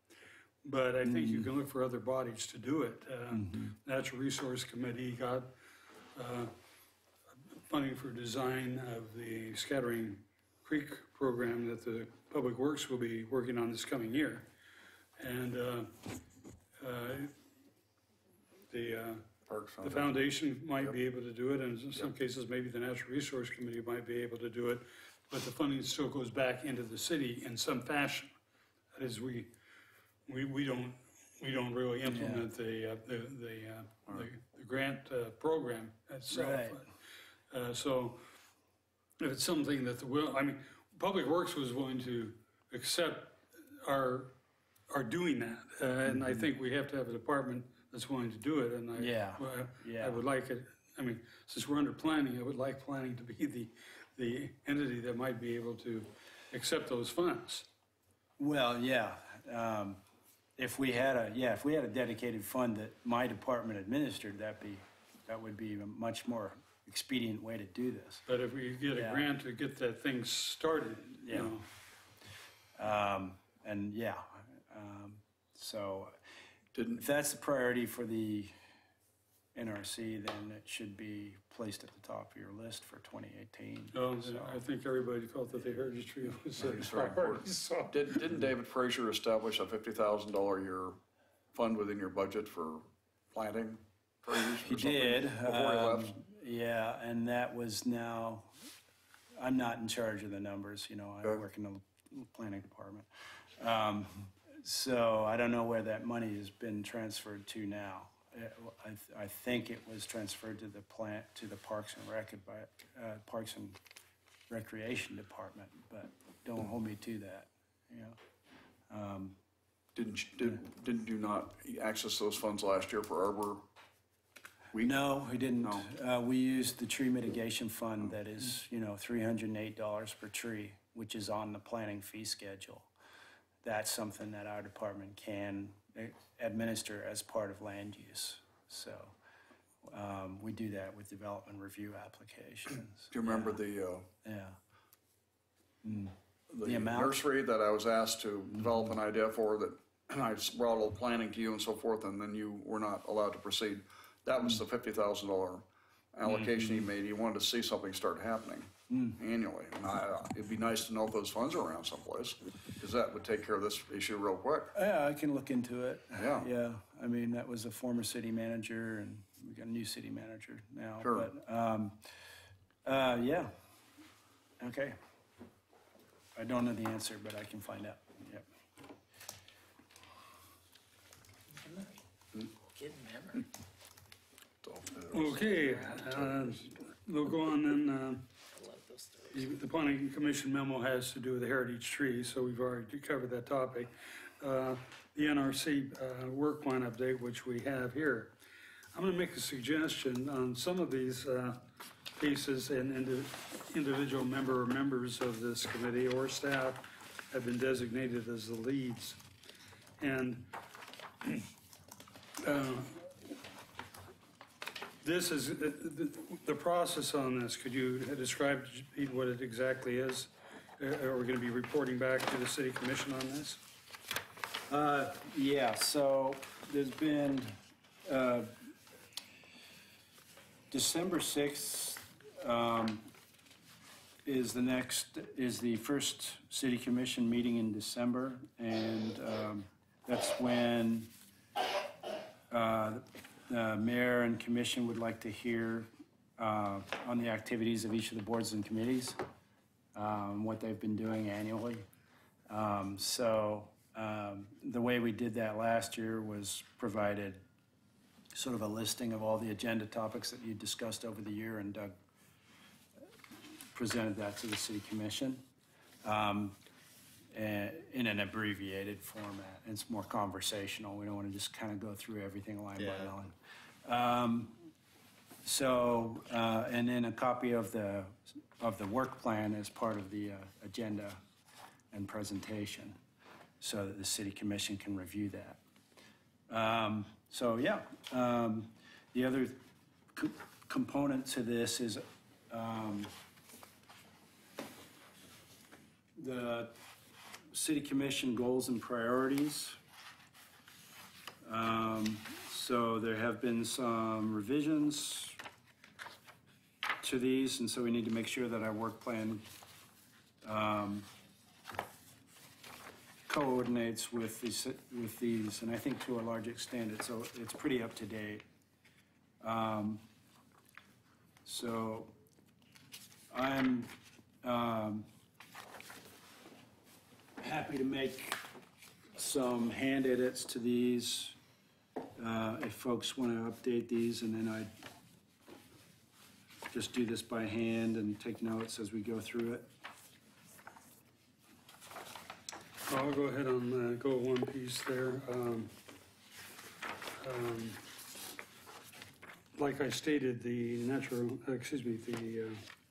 But I think you can look for other bodies to do it. Natural Resource Committee got funding for design of the Scattering Creek program that the Public Works will be working on this coming year. And Parks the Foundation. foundation might be able to do it, and in some cases, maybe the Natural Resource Committee might be able to do it, but the funding still goes back into the city in some fashion. That is, we don't really implement the grant program itself. Right. So if it's something that Public Works was willing to accept our doing that, and I think we have to have a department that's willing to do it, and I would like it, since we're under planning, I would like planning to be the entity that might be able to accept those funds. Well, yeah. If we had a dedicated fund that my department administered, that'd be That would be a much more expedient way to do this. But if we get a Yeah. grant to get that thing started, you Yeah. know, And yeah, so Didn't, if that's the priority for the NRC, then it should be placed at the top of your list for 2018. so So- I think everybody felt that the heritage tree was a It's very priority, important. so. didn't David Frazier establish a $50,000 a year fund within your budget for planting trees or He something did. before he left? Yeah, and that was now, I'm not in charge of the numbers, you know, I Okay. work in the planning department. So I don't know where that money has been transferred to now. I think it was transferred to the Parks and Parks and Recreation Department, but don't hold me to that, you know. Didn't you not access those funds last year for Arbor Week? No, we didn't. No. We used the tree mitigation fund that is, you know, $308 per tree, which is on the planning fee schedule. That's something that our department can administer as part of land use. So we do that with development review applications. Do you remember the Yeah. The amount? nursery that I was asked to develop an idea for that, and I brought all the planning to you and so forth, and then you were not allowed to proceed? That was the $50,000 allocation he made. He wanted to see something start happening annually. And it'd be nice to know if those funds are around someplace, because that would take care of this issue real quick. Yeah, I can look into it. Yeah. Yeah, I mean, that was a former city manager, and we got a new city manager now. Sure. But, yeah, okay. I don't know the answer, but I can find out. Yep. Good memory. Okay, we'll go on then. The planning commission memo has to do with the heritage tree, so we've already covered that topic. The NRC work plan update, which we have here. I'm gonna make a suggestion on some of these pieces, and individual member or members of this committee or staff have been designated as the leads. And this is, the process on this, could you describe to people what it exactly is? Are we gonna be reporting back to the city commission on this? Yeah, so there's been, December 6th is the first city commission meeting in December, and that's when the mayor and commission would like to hear on the activities of each of the boards and committees, what they've been doing annually. The way we did that last year was provided sort of a listing of all the agenda topics that you discussed over the year, and Doug presented that to the city commission in an abbreviated format. It's more conversational. We don't want to just kind of go through everything line by line. And then a copy of the work plan as part of the agenda and presentation, so that the city commission can review that. The other component to this is the city commission goals and priorities. So there have been some revisions to these, and so we need to make sure that our work plan coordinates with these, and I think to a large extent, it's pretty up to date. So I'm happy to make some hand edits to these if folks want to update these, and then I'd just do this by hand and take notes as we go through it. I'll go ahead and go one piece there. Like I stated, the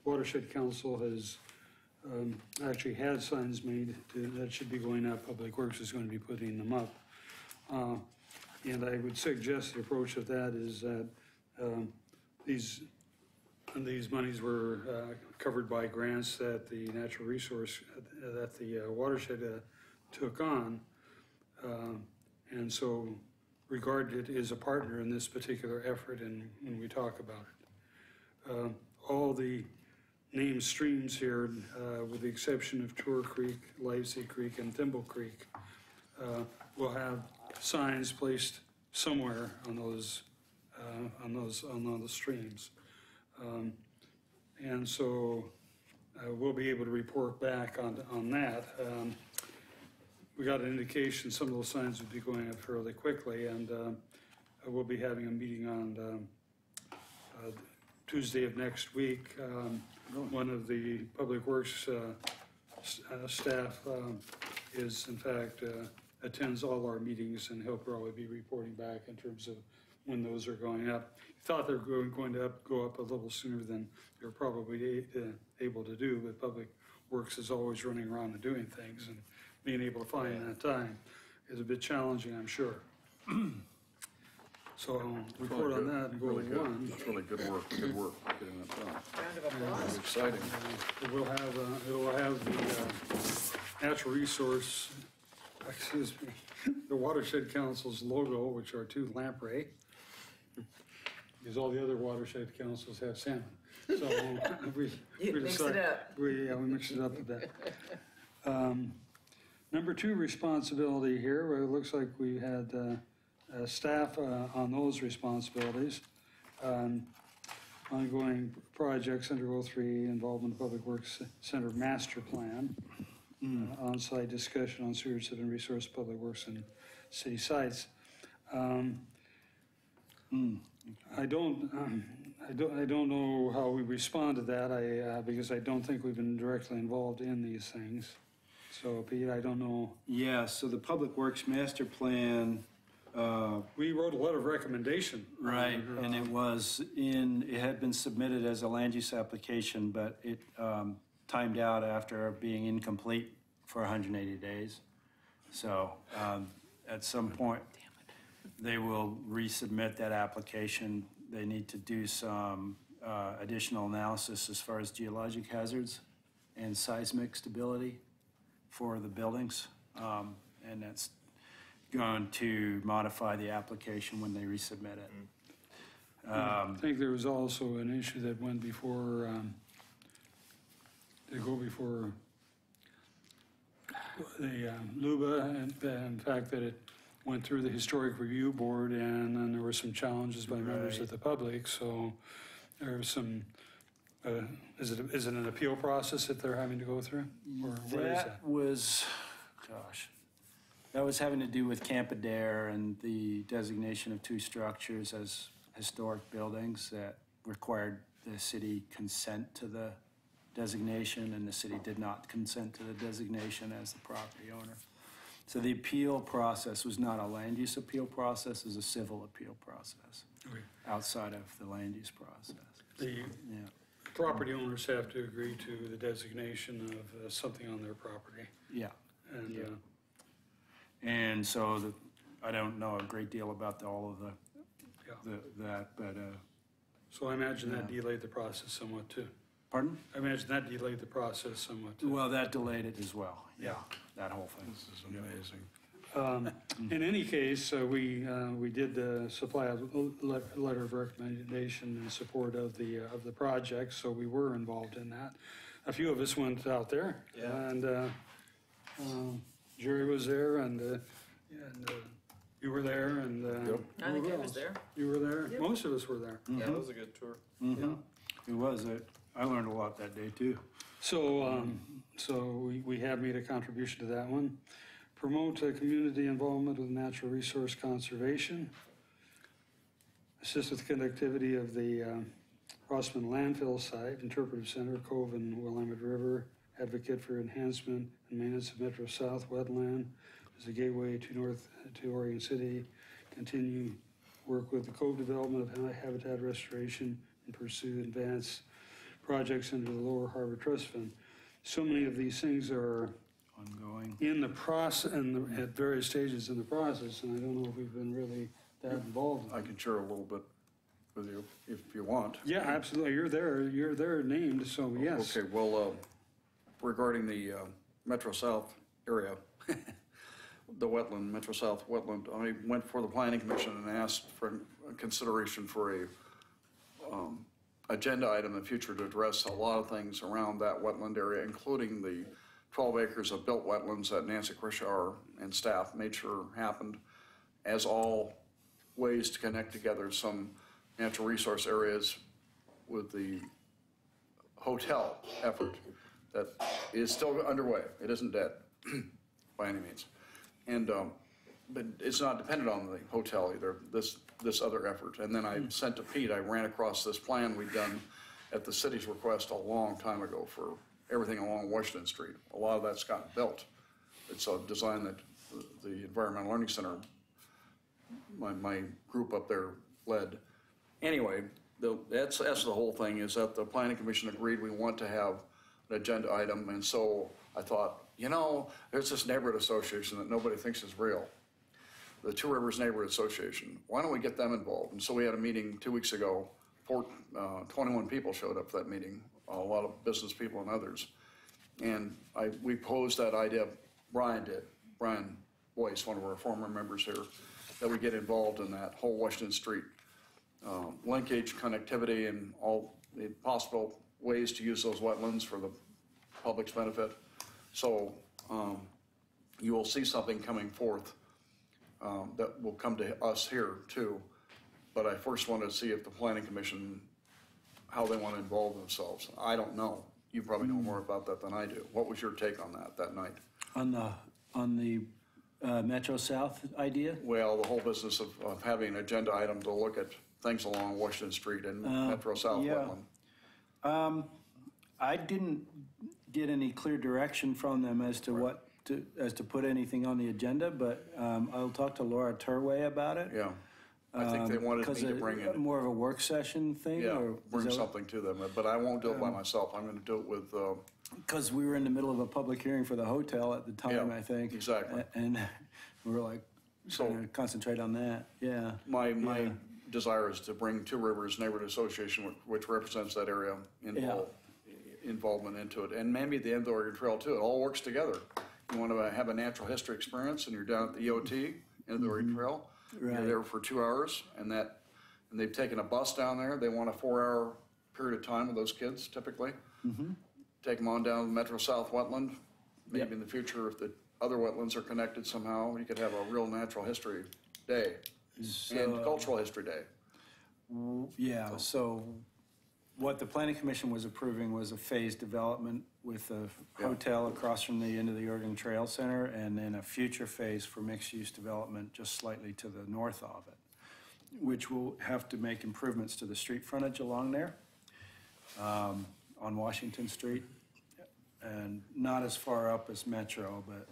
Watershed Council has actually had signs made that should be going up. Public Works is going to be putting them up. And I would suggest the approach of that is that these monies were covered by grants that the natural resource, that the watershed took on. And so regarded as a partner in this particular effort, and when we talk about it. All the named streams here, with the exception of Tour Creek, Livesey Creek, and Thimble Creek, will have signs placed somewhere on those streams. And so we'll be able to report back on that. We got an indication some of those signs would be going up fairly quickly, and we'll be having a meeting on Tuesday of next week. One of the Public Works staff is, in fact, attends all our meetings, and he'll probably be reporting back in terms of when those are going up. Thought they were going to go up a little sooner than they're probably able to do, but Public Works is always running around and doing things, and being able to find that time is a bit challenging, I'm sure. So I'll report on that and go Really to good. one. It's really good work getting that done. Round of applause. It's exciting. It will have the natural resource, excuse me, the Watershed Council's logo, which are two lamprey, because all the other watershed councils have salmon. So we Mix it up. we mixed it up a bit. Number two responsibility here, where it looks like we had staff on those responsibilities. Ongoing projects under 03, involvement of Public Works Center Master Plan, on-site discussion on sewage and resource public works and city sites. I don't know how we respond to that. Because I don't think we've been directly involved in these things. So Pete, I don't know. Yeah, so the Public Works Master Plan, We wrote a letter of recommendation. right, and it had been submitted as a land use application, but it timed out after being incomplete for 180 days. So at some point, they will resubmit that application. They need to do some additional analysis as far as geologic hazards and seismic stability for the buildings. And that's going to modify the application when they resubmit it. I think there was also an issue that went before, they go before the LUBA, and in fact that it went through the Historic Review Board, and then there were some challenges by members of the public, so there was some, is it an appeal process that they're having to go through? Or what is that? That was having to do with Campadare and the designation of two structures as historic buildings that required the city consent to the designation, and the city did not consent to the designation as the property owner. So the appeal process was not a land use appeal process, it was a civil appeal process Okay. outside of the land use process. The Yeah. property owners have to agree to the designation of something on their property, Yeah. and Yeah. And so I don't know a great deal about all of that, but, so I imagine that Yeah. delayed the process somewhat too. pardon? I imagine that delayed the process somewhat too. Well, that delayed it as well, yeah, that whole thing. This is amazing. In any case, we did supply a letter of recommendation in support of the project, so we were involved in that. A few of us went out there, Yeah. and Jerry was there, and you were there, and Yep. I think who I was else? there. You were there. Yep. Most of us were there. Yeah, that was a good tour. It was, I learned a lot that day too. So, we have made a contribution to that one. Promote community involvement with natural resource conservation. Assist with connectivity of the Rossman landfill site, interpretive center, Cove and Willamette River. Advocate for enhancement and maintenance of Metro South wetland as a gateway to Oregon City. Continue work with the Cove development of habitat restoration and pursue advanced projects under the Lower Harbor Trust Fund. So many of these things are Ongoing. in the process, at various stages in the process, and I don't know if we've been really that involved. I can share a little bit with you if you want. Yeah, absolutely, you're there named, so yes. Okay, well, regarding the Metro South area, the wetland, Metro South wetland, I went before the Planning Commission and asked for consideration for a agenda item in the future to address a lot of things around that wetland area, including the 12 acres of built wetlands that Nancy Krishauer and staff made sure happened, as all ways to connect together some natural resource areas with the hotel effort that is still underway. It isn't dead by any means. And, but it's not dependent on the hotel either, this other effort. And then I sent to Pete, I ran across this plan we'd done at the city's request a long time ago for everything along Washington Street. A lot of that's gotten built. It's a design that the Environmental Learning Center, my group up there led. Anyway, that's the whole thing, is that the Planning Commission agreed we want to have an agenda item. And so I thought, you know, there's this neighborhood association that nobody thinks is real, the Two Rivers Neighborhood Association. Why don't we get them involved? And so we had a meeting 2 weeks ago. 21 people showed up for that meeting, a lot of business people and others. And we posed that idea, Brian Boyce, one of our former members here, that we get involved in that whole Washington Street linkage, connectivity, and all the possible ways to use those wetlands for the public's benefit. So you will see something coming forth that will come to us here too. But I first want to see if the Planning Commission, how they want to involve themselves. I don't know. You probably know more about that than I do. What was your take on that night? On the Metro South idea? Well, the whole business of having an agenda item to look at things along Washington Street and Metro South wetland. I didn't get any clear direction from them as to as to put anything on the agenda, but I'll talk to Laura Turway about it. Yeah. I think they wanted me to bring in. More of a work session thing? Yeah, or bring something to them, but I won't do it by myself. I'm going to do it with. Because we were in the middle of a public hearing for the hotel at the time, Yeah, I think. exactly. And we were like, trying to concentrate on that, yeah. My desire is to bring Two Rivers Neighborhood Association, which represents that area, involvement into it. And maybe the end of the Oregon Trail too. It all works together. You want to have a natural history experience and you're down at the EOT, end of the Oregon Trail. Right. You're there for 2 hours and they've taken a bus down there. They want a 4-hour period of time with those kids typically. Take them on down to the Metro South wetland. Maybe in the future, if the other wetlands are connected somehow, you could have a real natural history day and cultural history day. Yeah, so what the Planning Commission was approving was a phased development with a hotel across from the end of the Oregon Trail Center, and then a future phase for mixed-use development just slightly to the north of it, which will have to make improvements to the street frontage along there on Washington Street, and not as far up as Metro, but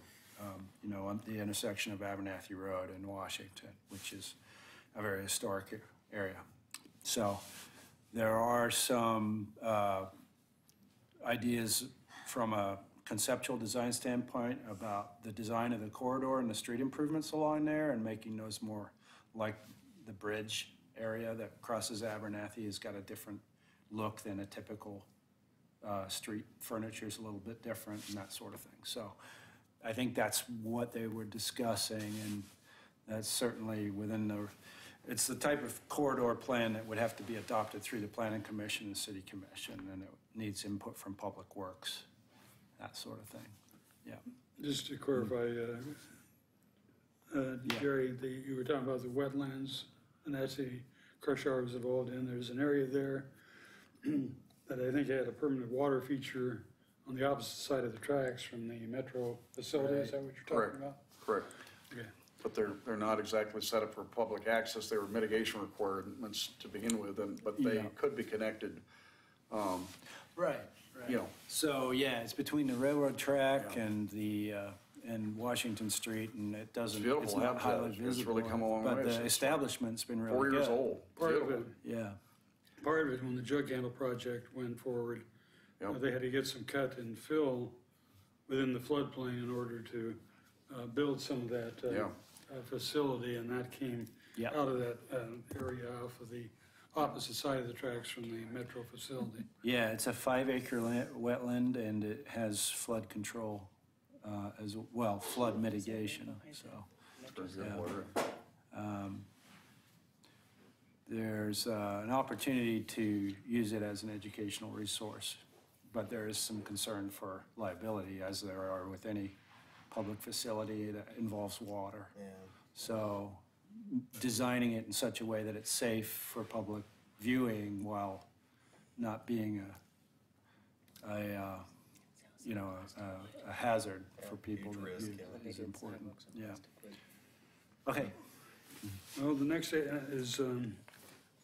on the intersection of Abernathy Road and Washington, which is a very historic area. So there are some ideas from a conceptual design standpoint about the design of the corridor and the street improvements along there and making those more like the bridge area that crosses Abernathy has got a different look than a typical street furniture is a little bit different and that sort of thing. So I think that's what they were discussing, and that's certainly within it's the type of corridor plan that would have to be adopted through the Planning Commission and City Commission, and it needs input from Public Works, that sort of thing. Yeah. Just to clarify, Jerry, you were talking about the wetlands, and that's the Krishauer was involved in. There's an area there that I think had a permanent water feature on the opposite side of the tracks from the Metro facility. Is that what you're talking about? Correct. Okay. But they're not exactly set up for public access. They were mitigation requirements to begin with, but they could be connected. Right. You know. So, yeah, it's between the railroad track and the, and Washington Street, and it doesn't, It's beautiful it's not habitat. highly It's visible. really come a long way But the since establishment's been really 4 good. years old. Part of Beautiful. it, Yeah. part of it, when the Jug Handle project went forward, Yep. they had to get some cut and fill within the floodplain in order to build some of that facility, and that came Yeah. out of that area off of the opposite side of the tracks from the metro facility. Yeah, it's a 5-acre wetland, and it has flood control as well, flood mitigation, so. There's an opportunity to use it as an educational resource, but there is some concern for liability, as there are with any public facility that involves water. Yeah. So designing it in such a way that it's safe for public viewing while not being a hazard for people huge that risk, view yeah. is important, yeah. Okay, Well, the next is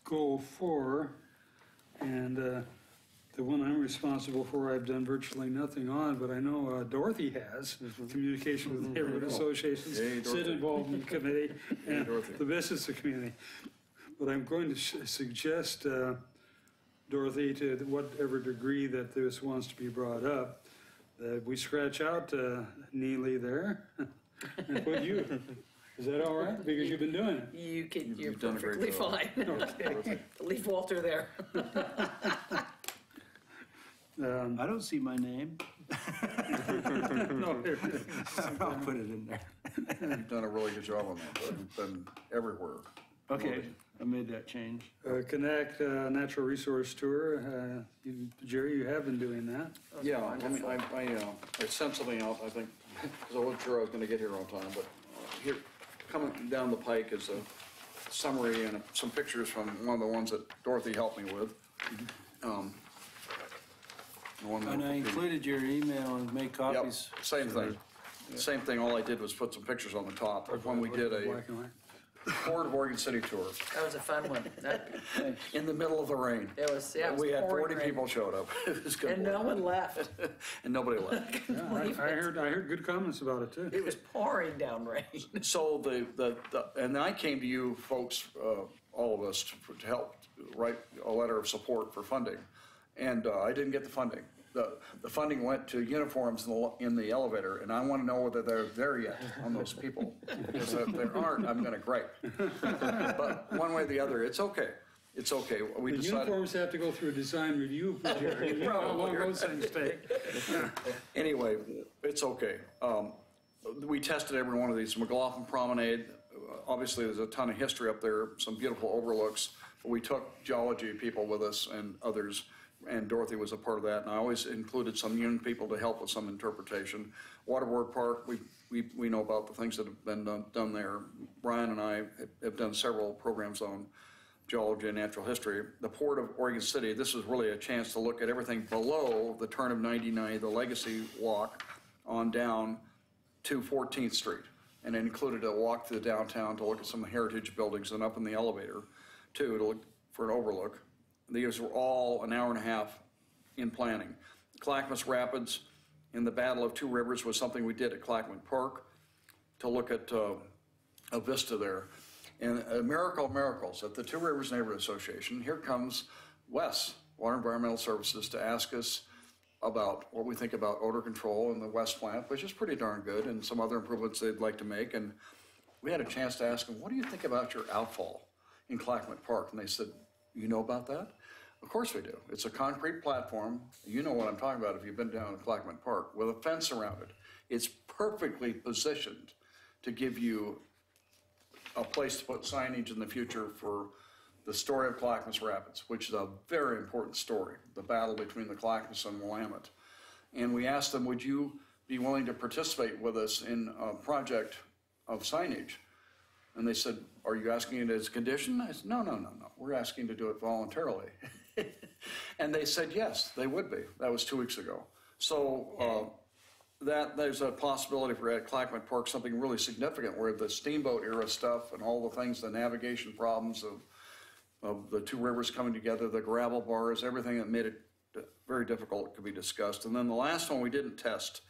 goal 4, and the one I'm responsible for, I've done virtually nothing on, but I know Dorothy has, communication with neighborhood associations, Yay, sit Dorothy. involved in the committee, and Dorothy. the business community. But I'm going to suggest, Dorothy, to whatever degree that this wants to be brought up, that we scratch out Neely there and put you. Is that all right? Because you've been doing it. You're You've done a great perfectly job. fine. Leave Walter there. I don't see my name. No, I'll put it in there. You've done a really good job on that, but you've been everywhere. Okay, I made that change. Connect Natural Resource Tour. Jerry, you have been doing that. Yeah, I mean, I sent something out, I think, because I wasn't sure I was gonna get here on time, but here, coming down the pike is a summary and some pictures from one of the ones that Dorothy helped me with. The one that- And I included your email and made Yep, copies. same thing. Same thing, all I did was put some pictures on the top of when we did a Black and white. Port of Oregon City tour That was a fun one. in the middle of the rain. It was, yeah, it was We had pouring 40 rain. people showed up. It was good. And no one left. And nobody left. Yeah, I heard good comments about it too. It was pouring down rain. So and I came to you folks, all of us, to help write a letter of support for funding. And I didn't get the funding. The funding went to uniforms in the elevator, and I want to know whether they're there yet on those people. Because if there aren't, I'm gonna gripe. But one way or the other, it's okay. It's okay. We The decided. uniforms have to go through a design review, Jerry. You know how long those things take. Anyway, it's okay. We tested every one of these. McLaughlin Promenade, obviously there's a ton of history up there, some beautiful overlooks. We took geology people with us and others, and Dorothy was a part of that. And I always included some union people to help with some interpretation. Waterboard Park, we know about the things that have been done there. Brian and I have done several programs on geology and natural history. The Port of Oregon City, this was really a chance to look at everything below the turn of 99, the Legacy Walk on down to 14th Street. And it included a walk through the downtown to look at some of the heritage buildings and up in the elevator too, to look for an overlook. These were all an hour and a half in planning. Clackamas Rapids and the Battle of Two Rivers was something we did at Clackamas Park to look at a vista there. And a miracle of miracles, at the Two Rivers Neighborhood Association, here comes Wes, Water Environmental Services, to ask us about what we think about odor control in the West plant, which is pretty darn good, and some other improvements they'd like to make. And we had a chance to ask them, what do you think about your outfall in Clackamas Park? And they said, you know about that? Of course we do. It's a concrete platform. You know what I'm talking about if you've been down in Clackamas Park, with a fence around it. It's perfectly positioned to give you a place to put signage in the future for the story of Clackamas Rapids, which is a very important story, the battle between the Clackamas and Willamette. And we asked them, would you be willing to participate with us in a project of signage? And they said, are you asking it as a condition? I said, no. We're asking to do it voluntarily. And they said, yes, they would be. That was 2 weeks ago. So there's a possibility for at Clackamas Park something really significant where the steamboat era stuff and all the things, the navigation problems of the two rivers coming together, the gravel bars, everything that made it very difficult could be discussed. And then the last one we didn't test,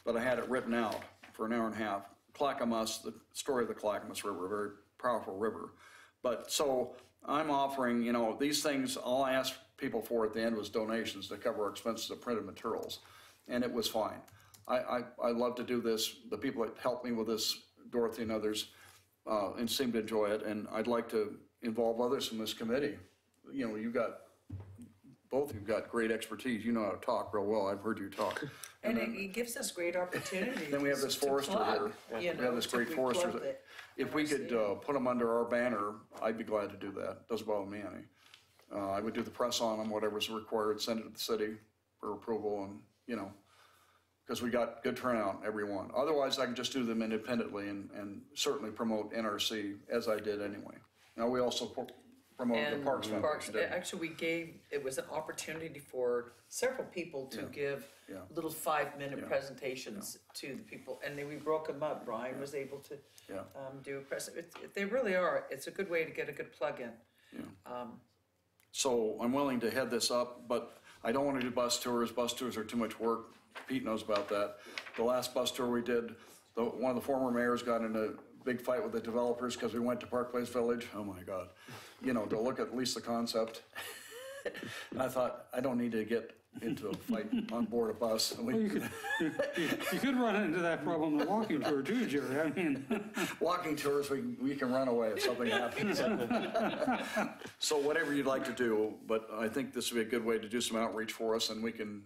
but I had it written out for an hour and a half. Clackamas, the story of the Clackamas River, a very powerful river. But so I'm offering, these things, all I asked people for at the end was donations to cover our expenses of printed materials. And it was fine. I love to do this. The people that helped me with this, Dorothy and others, and seem to enjoy it. And I'd like to involve others in this committee you know, both of you've got great expertise. You know how to talk real well. I've heard you talk. And it gives us great opportunities. Then we have this to forester plug, here. you We know, have this to great forester. plug the If we could NRC. put them under our banner, I'd be glad to do that. Doesn't bother me any. I would do the press on them, whatever's required, send it to the city for approval and, you know, because we got good turnout, everyone. Otherwise, I can just do them independently and certainly promote NRC as I did anyway. Now, we also promote the And Parks Foundation. didn't we? actually, it was an opportunity for several people to give Yeah. little 5-minute Yeah. presentations to the people, and then we broke them up. Brian was able to Yeah. do a they really are, it's a good way to get a good plug in. So I'm willing to head this up, but I don't want to do bus tours. Bus tours are too much work. Pete knows about that. The last bus tour we did, one of the former mayors got in a big fight with the developers because we went to Park Place Village. Oh my God. You know, to look at least the concept. And I thought, I don't need to get into a fight on board a bus. And Well, you could run into that problem on the walking tour too, Jerry. I mean, walking tours, we can run away if something happens. So whatever you'd like to do, but I think this would be a good way to do some outreach for us, and we can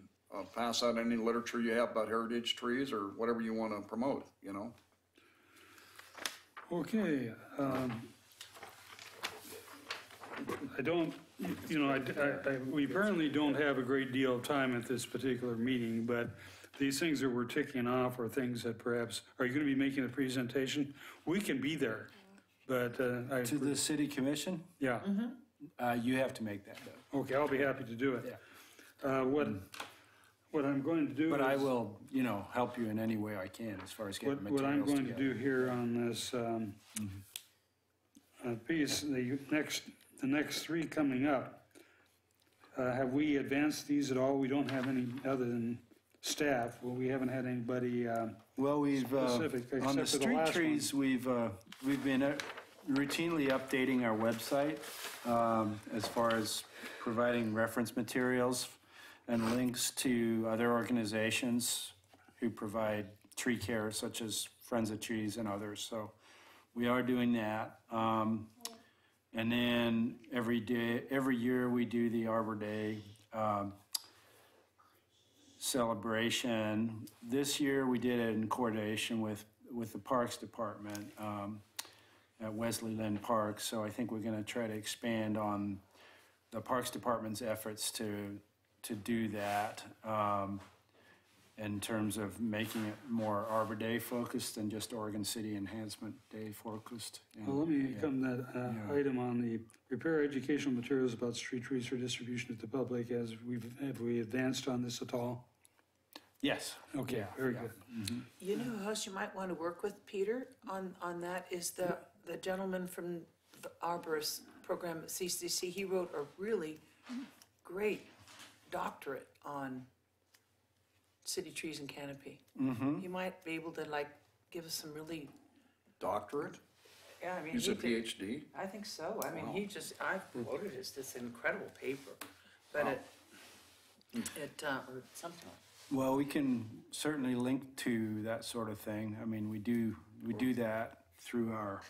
pass out any literature you have about heritage trees or whatever you want to promote, you know? okay. I don't, you know, we apparently don't have a great deal of time at this particular meeting, but these things that we're ticking off are things that perhaps, are you going to be making a presentation? We can be there, but To the city commission, yeah. you have to make that though. Okay, I'll be happy to do it. What I'm going to do But is. I will, you know, help you in any way I can as far as getting What I'm materials going to together. do here on this piece, the next three coming up, have we advanced these at all? We don't have any other than staff. Well, we haven't had anybody, Well, we've, specific, on the except for the street last trees, we've been routinely updating our website as far as providing reference materials and links to other organizations who provide tree care, such as Friends of Trees and others. So we are doing that. And then every year we do the Arbor Day celebration. This year we did it in coordination with the Parks Department at Wesley Lynn Park. So I think we're going to try to expand on the Parks Department's efforts to do that in terms of making it more Arbor Day focused than just Oregon City Enhancement Day focused. And, well, let me yeah. come to that item on the prepare educational materials about street trees for distribution to the public. Have we advanced on this at all? Yes. Okay, Yeah, very yeah. good. You know who else you might want to work with, Peter, on that is the gentleman from the Arborist program at CCC. He wrote a really great doctorate on city trees and canopy. He might be able to give us some really, Doctorate? yeah, I mean. He's a PhD? I think so. I mean, I quoted this incredible paper, but or something. Well, we can certainly link to that sort of thing. I mean, we do that through our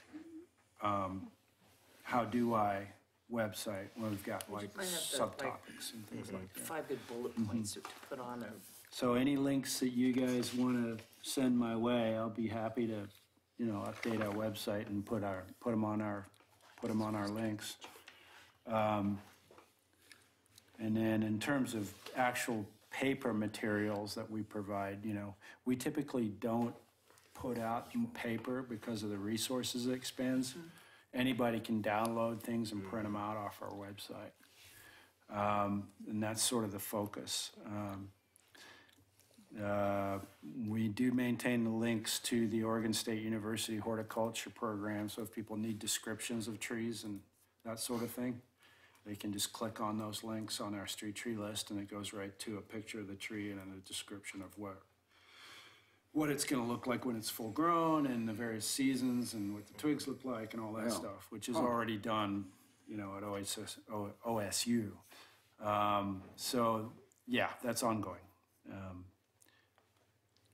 How Do I website, where we've got like might have to, subtopics and things like that. 5 good bullet points to put on a. So any links that you guys want to send my way, I'll be happy to, you know, update our website and put them on our links. And then in terms of actual paper materials that we provide, you know, we typically don't put out in paper because of the resources it expends. Anybody can download things and print them out off our website. And that's sort of the focus. We do maintain the links to the Oregon State University horticulture program, so if people need descriptions of trees and that sort of thing, they can just click on those links on our street tree list, and it goes right to a picture of the tree and a description of what it's going to look like when it's full grown, and the various seasons, and what the twigs look like, and all that stuff, which is already done, you know, at OSU. So yeah, that's ongoing.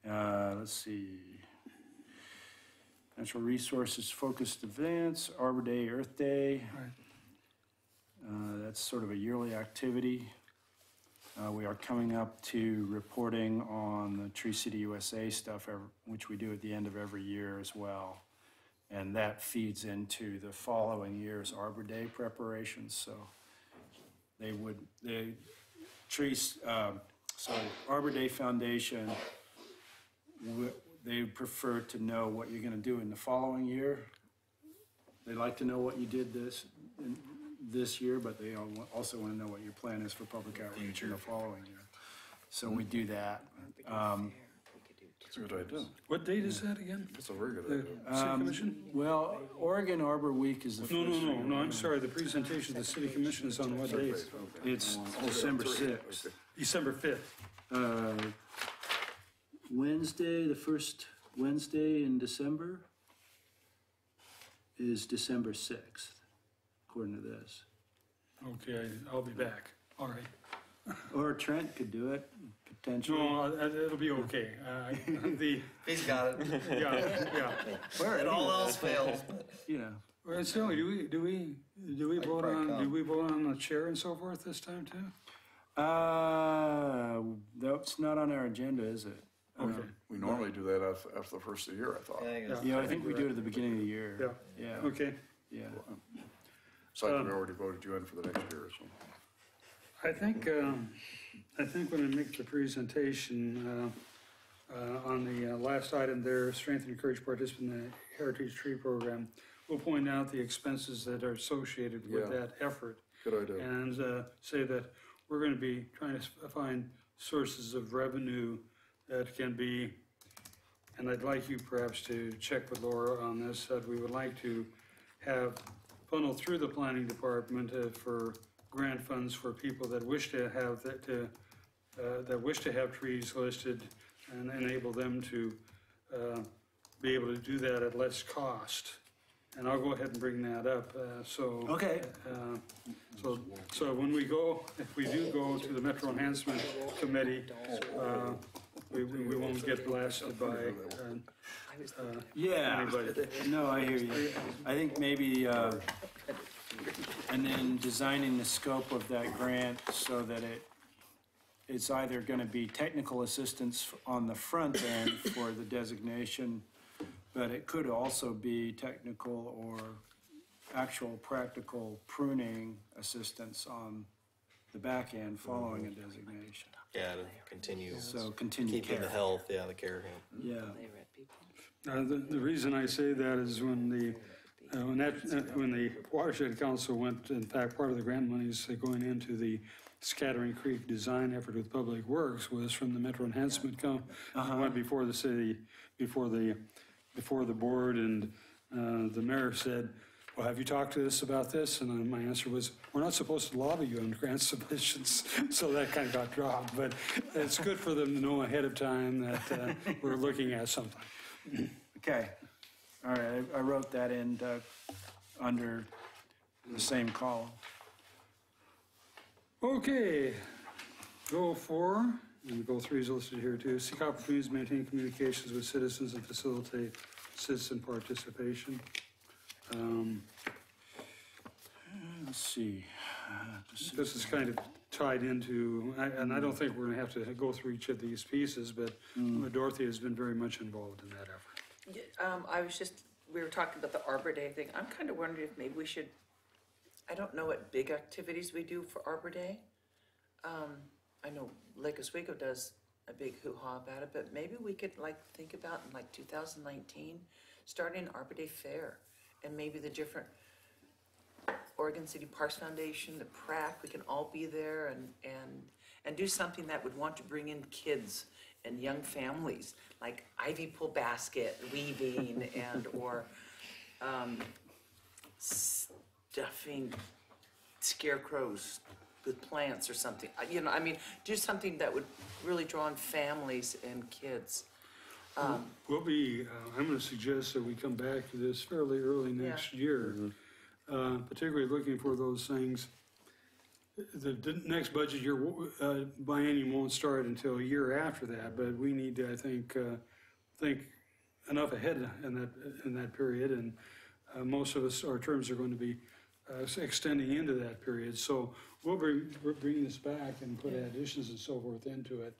Let's see. Natural resources focused events, Arbor Day, Earth Day. That's sort of a yearly activity. We are coming up to reporting on the Tree City USA stuff, which we do at the end of every year as well. And that feeds into the following year's Arbor Day preparations. So Arbor Day Foundation, they prefer to know what you're gonna do in the following year. They like to know what you did this year, but they also want to know what your plan is for public outreach in the following year. So we do that. That's a good idea. What date is that again? That's a very good The idea. City Commission? Well, Oregon Arbor Week is the first. No, I'm sorry, the presentation of the City Commission is on what date? It's December 6th. December 5th. Wednesday, the first Wednesday in December is December 6th, according to this. Okay, I'll be back. All right. Or Trent could do it, potentially. No, it'll be okay. He's got it. Yeah. It all else fails. You know. Well, so do we vote on the chair and so forth this time too? That's not on our agenda, is it? Okay. We normally do that after the first of the year, I thought. Yeah, I think we do it at the beginning of the year. Yeah. Okay. Yeah. So we already voted you in for the next year, so. I think when I make the presentation on the last item there, strengthen and encourage participants in the Heritage Tree Program, we'll point out the expenses that are associated with Yeah. that effort. Good idea. And say that we're going to be trying to find sources of revenue that can be, and I'd like you perhaps to check with Laura on this, that we would like to have funnel through the planning department for grant funds for people that wish to have that wish to have trees listed and enable them to be able to do that at less cost. And I'll go ahead and bring that up. Okay. So when we go, if we do go to the Metro Enhancement Committee, we won't get blasted by Yeah. anybody. No, I hear you. I think maybe, and then designing the scope of that grant so that it's either gonna be technical assistance on the front end for the designation, but it could also be technical or actual practical pruning assistance on the back end following a designation. Yeah, to continue So continue keeping care. the health, the care. Yeah. The reason I say that is when the Watershed Council went, in fact, part of the grant monies going into the Scattering Creek design effort with Public Works was from the Metro Enhancement went before the city, before the board, and the mayor said, well, have you talked to us about this? And my answer was, we're not supposed to lobby you on grant submissions. So that kind of got dropped, but it's good for them to know ahead of time that we're looking at something. Okay. All right, I wrote that in under the same column. Okay, goal 4, and goal 3 is listed here too. Seek opportunities to maintain communications with citizens and facilitate citizen participation. Let's see. This is kind of tied into, and I don't think we're gonna have to go through each of these pieces, but Dorothy has been very much involved in that effort. We were talking about the Arbor Day thing. I'm kind of wondering if maybe we should, I don't know what big activities we do for Arbor Day. I know Lake Oswego does a big hoo-ha about it, but maybe we could think about in 2019, starting an Arbor Day fair, and maybe the different Oregon City Parks Foundation, the PRAC, we can all be there and do something that would want to bring in kids and young families, like ivy pull basket, weaving, or stuffing scarecrows with plants or something. Do something that would really draw in families and kids. We'll be, I'm gonna suggest that we come back to this fairly early next year, particularly looking for those things. The next budget year biennium won't start until a year after that, but we need to, I think enough ahead in that period, and most of us, our terms are going to be extending into that period. So we'll bring this back and put additions and so forth into it.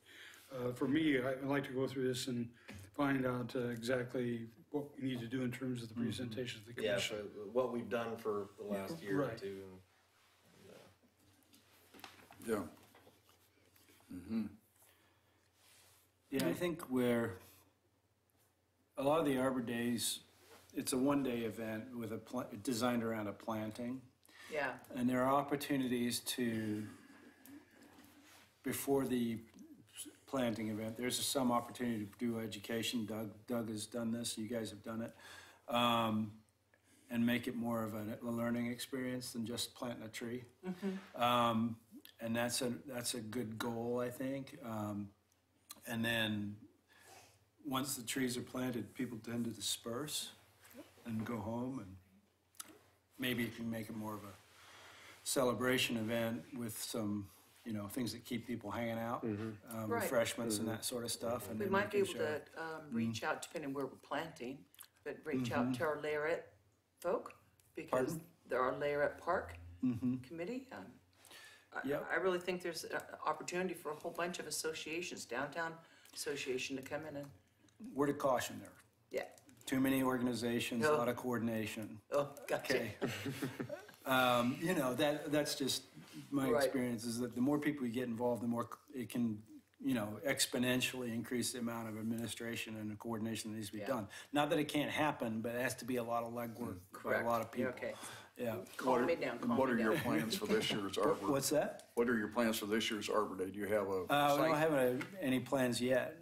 For me, I'd like to go through this and find out exactly what we need to do in terms of the presentation to the Yeah, commission. so what we've done for the last year or Right. two. Yeah. Yeah, I think a lot of the Arbor Days, it's a one-day event with designed around a planting. Yeah, And there are opportunities before the planting event, there's some opportunity to do education. Doug has done this, you guys have done it. And make it more of a learning experience than just planting a tree. And that's a good goal, I think. And then, once the trees are planted, people tend to disperse and go home, and maybe you can make it more of a celebration event with some, things that keep people hanging out, Right. refreshments and that sort of stuff. And we then might be can able to reach out, depending where we're planting, but reach out to our Layrette folk, because Pardon? there are Layrette Park Committee. Yep. I really think there's an opportunity for a whole bunch of associations, downtown association, to come in and, Word of caution there. yeah. Too many organizations, a No. lot of coordination. Oh, gotcha. Okay. That's just my Right. experience, is that the more people you get involved, the more it can, exponentially increase the amount of administration and coordination that needs to be Yeah. done. Not that it can't happen, but it has to be a lot of legwork for a lot of Yeah, people. okay. Yeah. Calm me down, calm What me are your down. plans for this year's Arbor? What's that? What are your plans for this year's Arbor Day? Do you have a We don't site? have any plans yet.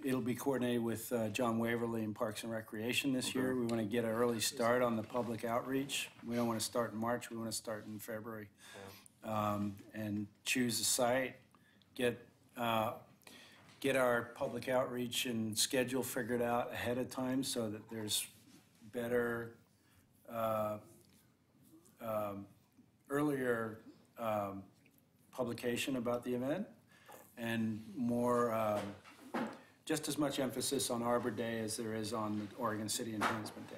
It'll be coordinated with John Waverly and Parks and Recreation this year. We want to get an early start on the public outreach. We don't want to start in March, we want to start in February. And choose a site, get our public outreach and schedule figured out ahead of time so that there's better, earlier publication about the event, and more, just as much emphasis on Arbor Day as there is on Oregon City Enhancement Day.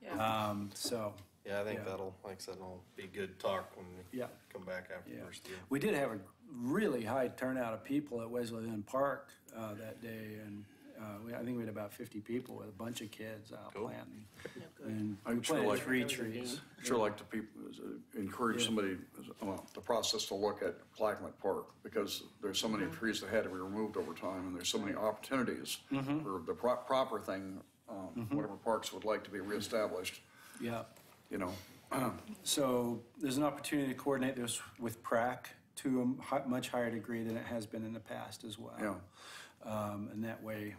Yeah. So, Yeah, I think Yeah. that'll, like I said, will be good talk when we yeah. come back after the Yeah. first year. We did have a really high turnout of people at Wesleyan Park that day, and I think we had about 50 people with a bunch of kids out Cool. planting. And we I'd sure planted like- 3 trees. Sure like to encourage somebody, the process to look at Clackamas Park, because there's so many trees that had to be removed over time, and there's so many opportunities for the proper thing, whatever parks would like to be reestablished, Yeah. So, So there's an opportunity to coordinate this with PrAC to a much higher degree than it has been in the past as well. yeah. And that way,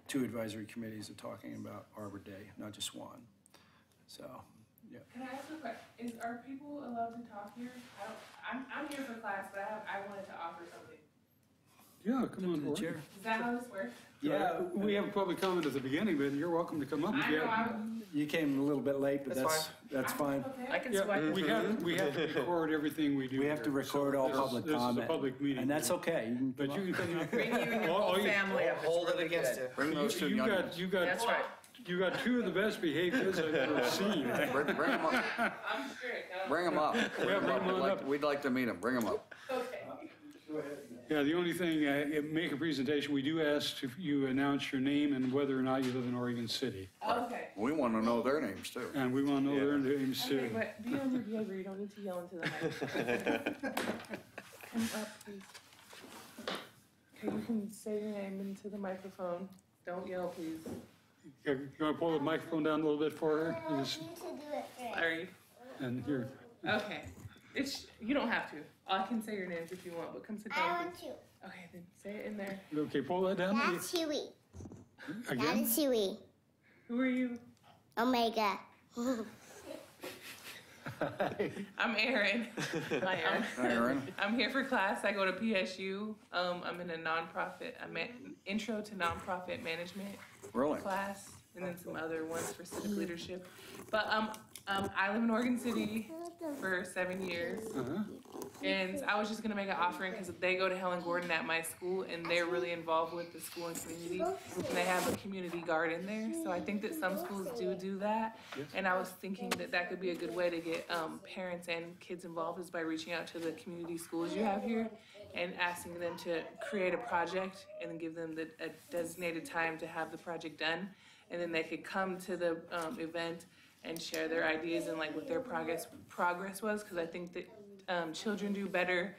2 advisory committees are talking about Arbor Day, not just one. So, yeah. Can I ask a question? Are people allowed to talk here? I'm here for class, but I wanted to offer something. Yeah, come on To the board. chair. Is that how this works? Yeah, We have a public comment at the beginning, but you're welcome to come up. if I you know, have- you came a little bit late, but that's fine. I can Yeah, swipe. we have to record everything we do. We have to here. record So all this- public This is a comment. public meeting. And that's okay. You can But come you up. can come up. Bring you and your All whole you- family. Hold it against you. Bring those to the You onions. That's right. You got 2 of the best behaved kids I've ever seen. Bring them up. I'm strict. Bring them up. bring 'em on up. We'd like to meet them. Bring them up. Okay. Yeah, the only thing, make a presentation, we do ask if you announce your name and whether or not you live in Oregon City. Okay. We want to know their names too. And we want to know their names Okay, too. but be on your behavior. You don't need to yell into the mic. Come up, please. Okay, you can say your name into the microphone. Don't yell, please. You want to pull the microphone down a little bit for her? You just- Sorry. And here, Okay. You don't have to. I can say your names if you want, but come sit down. I want to. Okay, then say it in there. okay, pull that down. That's Huey. That Again? is Huey. Who are you? Omega. I'm Erin. Hi, Erin. Aaron? I'm here for class. I go to PSU. I'm in a nonprofit, intro to nonprofit management Really? class, and then some other ones for civic leadership. But I live in Oregon City for 7 years. Uh-huh. And I was just gonna make an offering because they go to Helen Gordon at my school and they're really involved with the school and community. And they have a community garden there. So I think that some schools do that. And I was thinking that that could be a good way to get parents and kids involved is by reaching out to the community schools you have here and asking them to create a project and then give them a designated time to have the project done. And then they could come to the event and share their ideas and like what their progress was. Because I think that children do better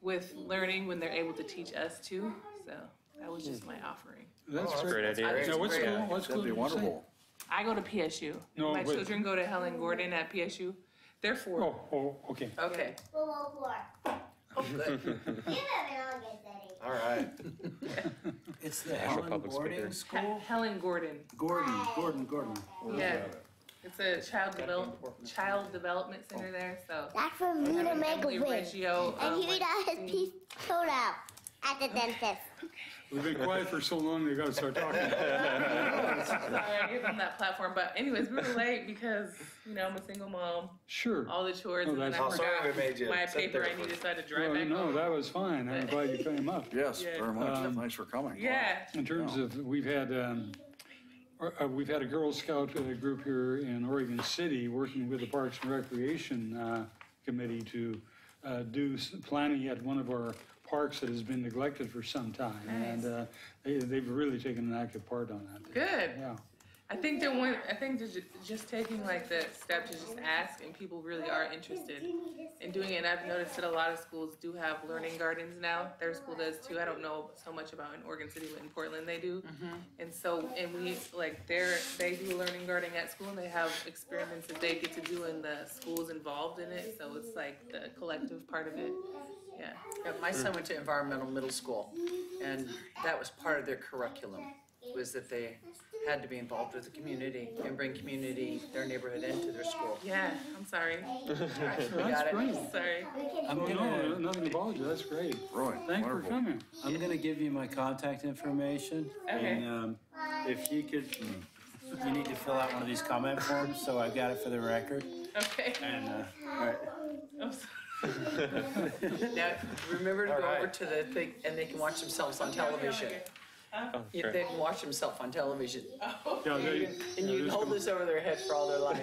with learning when they're able to teach us too. So that was just my offering. That's Great idea. Now, what school That'd be did you say? wonderful. I go to PSU. No, My but- children go to Helen Gordon at PSU. They're 4. Oh, okay. Okay. Oh, good. All right. It's the National Helen Public Boarding Speaker. School? Helen Gordon. Gordon. Yeah. It's a child development center there. So That's for me to make a Emily wish. Reggio, And he does his thing. teeth pulled out at the dentist. We've been quiet for so long, they gotta start talking. Sorry, I gave them that platform. But anyways, we were late because, I'm a single mom, Sure. all the chores, Oh, and then that's- I Oh, sorry we made you forgot my sit paper there I for- needed, so I had to drive Well, back no, home. that was fine. I'm glad you came up. Yes, Yeah. very much. Um, Thanks for coming. Yeah. In terms of, we've had a Girl Scout group here in Oregon City working with the Parks and Recreation Committee to do planning at one of our parks that has been neglected for some time. Nice. And they've really taken an active part on that. Good. Yeah. I think just taking like the step to just ask, and people really are interested in doing it. And I've noticed that a lot of schools do have learning gardens now. Their school does too. I don't know so much about in Oregon City, but in Portland they do. And so, they do a learning garden at school, and they have experiments that they get to do, and the school's involved in it. So it's like the collective part of it. Yeah. Yeah, my son went to environmental middle school, and that was part of their curriculum, was that they had to be involved with the community and bring their neighborhood into their school. Yeah. I'm sorry. That's Got it. great. Sorry. I'm Oh, no, gonna, nothing to apologize. That's great. Right. Thanks for Wonderful. coming. I'm gonna give you my contact information. Okay. And, if you could, you need to fill out one of these comment forms, so I've got it for the record. Okay. And, all right. I'm sorry. Now, remember to All go over right. to the thing, and they can watch themselves on television. Yeah, they can watch themselves on television. Yeah, they, And you can hold this over their head for all their life.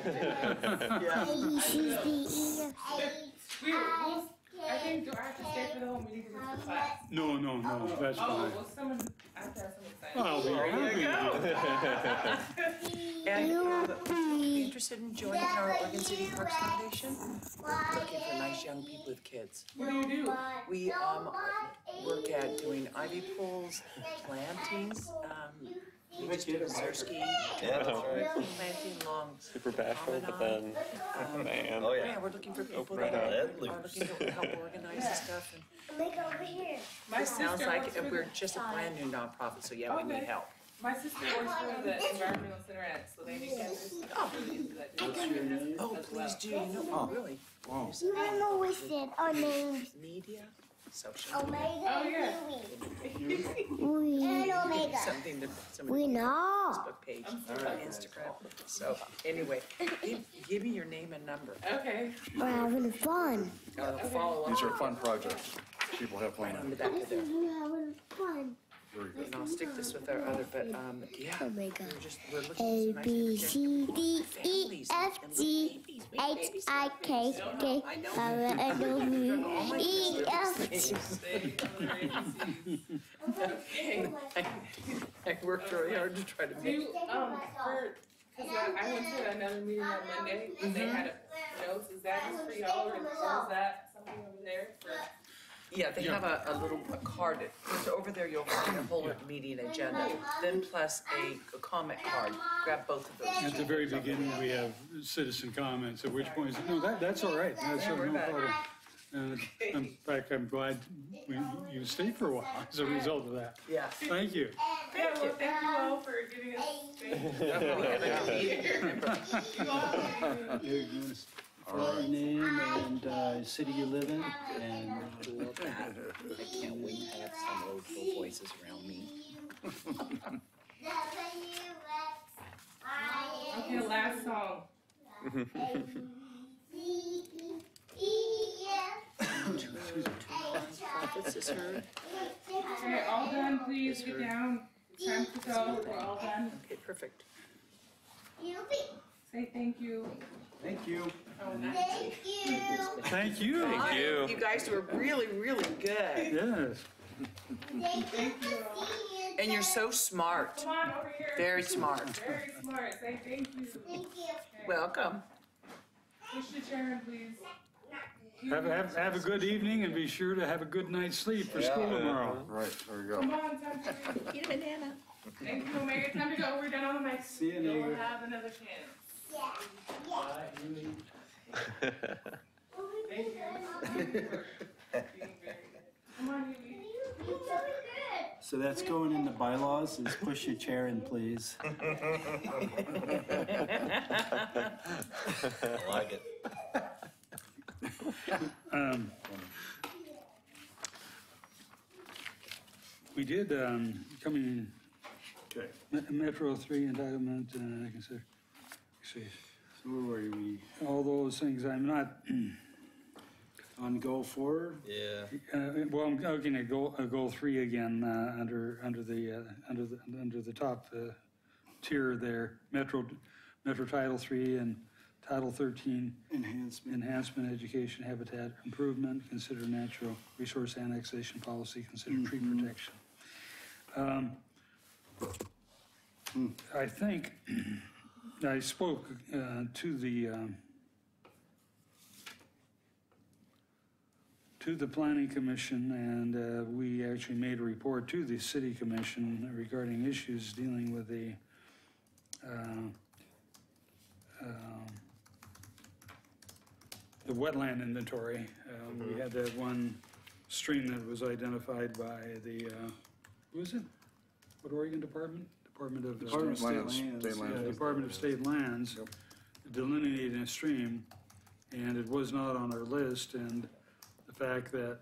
Yeah. I think, do I have to stay for the whole meeting because it's a class? no, that's Oh, fine. well, someone, I have to have someone sign. I'll be happy to. And be interested in joining our Oregon City Parks Foundation? We're looking for nice young people with kids. What do you do? We work at doing ivy pools, plantings, we just did a Zersky. Yeah, that's right. Planting long. Super bashful, but then, man. Oh, Yeah, yeah. we're looking for people right that on. are looking to help organize the stuff. And My it sounds sister like works for we're the- just a brand new nonprofit, so yeah, we need Okay. help. My sister works for the environmental center at Sylvania campus. Oh, please do, really. Wow. I'm always said our names. Media, social, Omega Oh, yeah. and Omega. something to, We somebody know. Facebook page, Instagram. So anyway, give me your name and number. Okay. We're having fun. Follow These up are fun projects. People have fun. right on the back of there. We're having fun. Very good. And I'll stick this with our other, but yeah. Omega. We're looking A for some B nice C D E families F and G little H I K K L M N O E F G. I worked really hard to try to Do make. you, cause I went to another meeting on Monday and they had notes. Is that just for y'all or is that something over there for? Yeah, they have a little card. So over there, you'll find a whole meeting agenda, then plus a comment card. Grab both of those. At the very beginning, we have citizen comments, at which point, no, that's all right. That's no problem. In fact, I'm glad you stayed for a while as a result of that. Yeah. Thank you. Yeah, well, thank you all for giving us space. Definitely have a meeting. You all for giving us Here, you want to fill out your name and city you live in, and I can't wait to have some old little voices around me. Okay, last song. This is her. Okay, all done, please get down. Time to go. We're all done. Okay, perfect. Say thank you. Thank you. Thank you. Thank you. You guys were really, really good. Yes. And you're so smart. Come on over here. Very smart. Very smart. Say thank you. Welcome. Push the chair in, please. Have a good evening and be sure to have a good night's sleep for school tomorrow. Right, there you go. Come on, time to Eat a banana. Thank you, Omega. Time to go. We're done on the mic. See you, You'll nigger. have another chance. Thank you. Being very good. Come on, Huey. So that's going in the bylaws, is push your chair in, please. I like it. We did, coming, Okay. Metro 3 entitlement, I can say, see, So where were we? all those things, I'm not, On go forward? Yeah. well, I'm looking at goal 3 again, under the top tier there, Metro Title 3 and Title 13. Enhancement. Enhancement, education, habitat improvement, consider natural resource annexation policy, consider tree protection. I think I spoke to the Planning Commission, and we actually made a report to the City Commission regarding issues dealing with the wetland inventory. We had that one stream that was identified by the, who is it? What Oregon Department? Department of Department of State Lands. Lands. State Lands. Yeah, Department of State Lands Yep. delineating a stream, and it was not on our list, and the fact that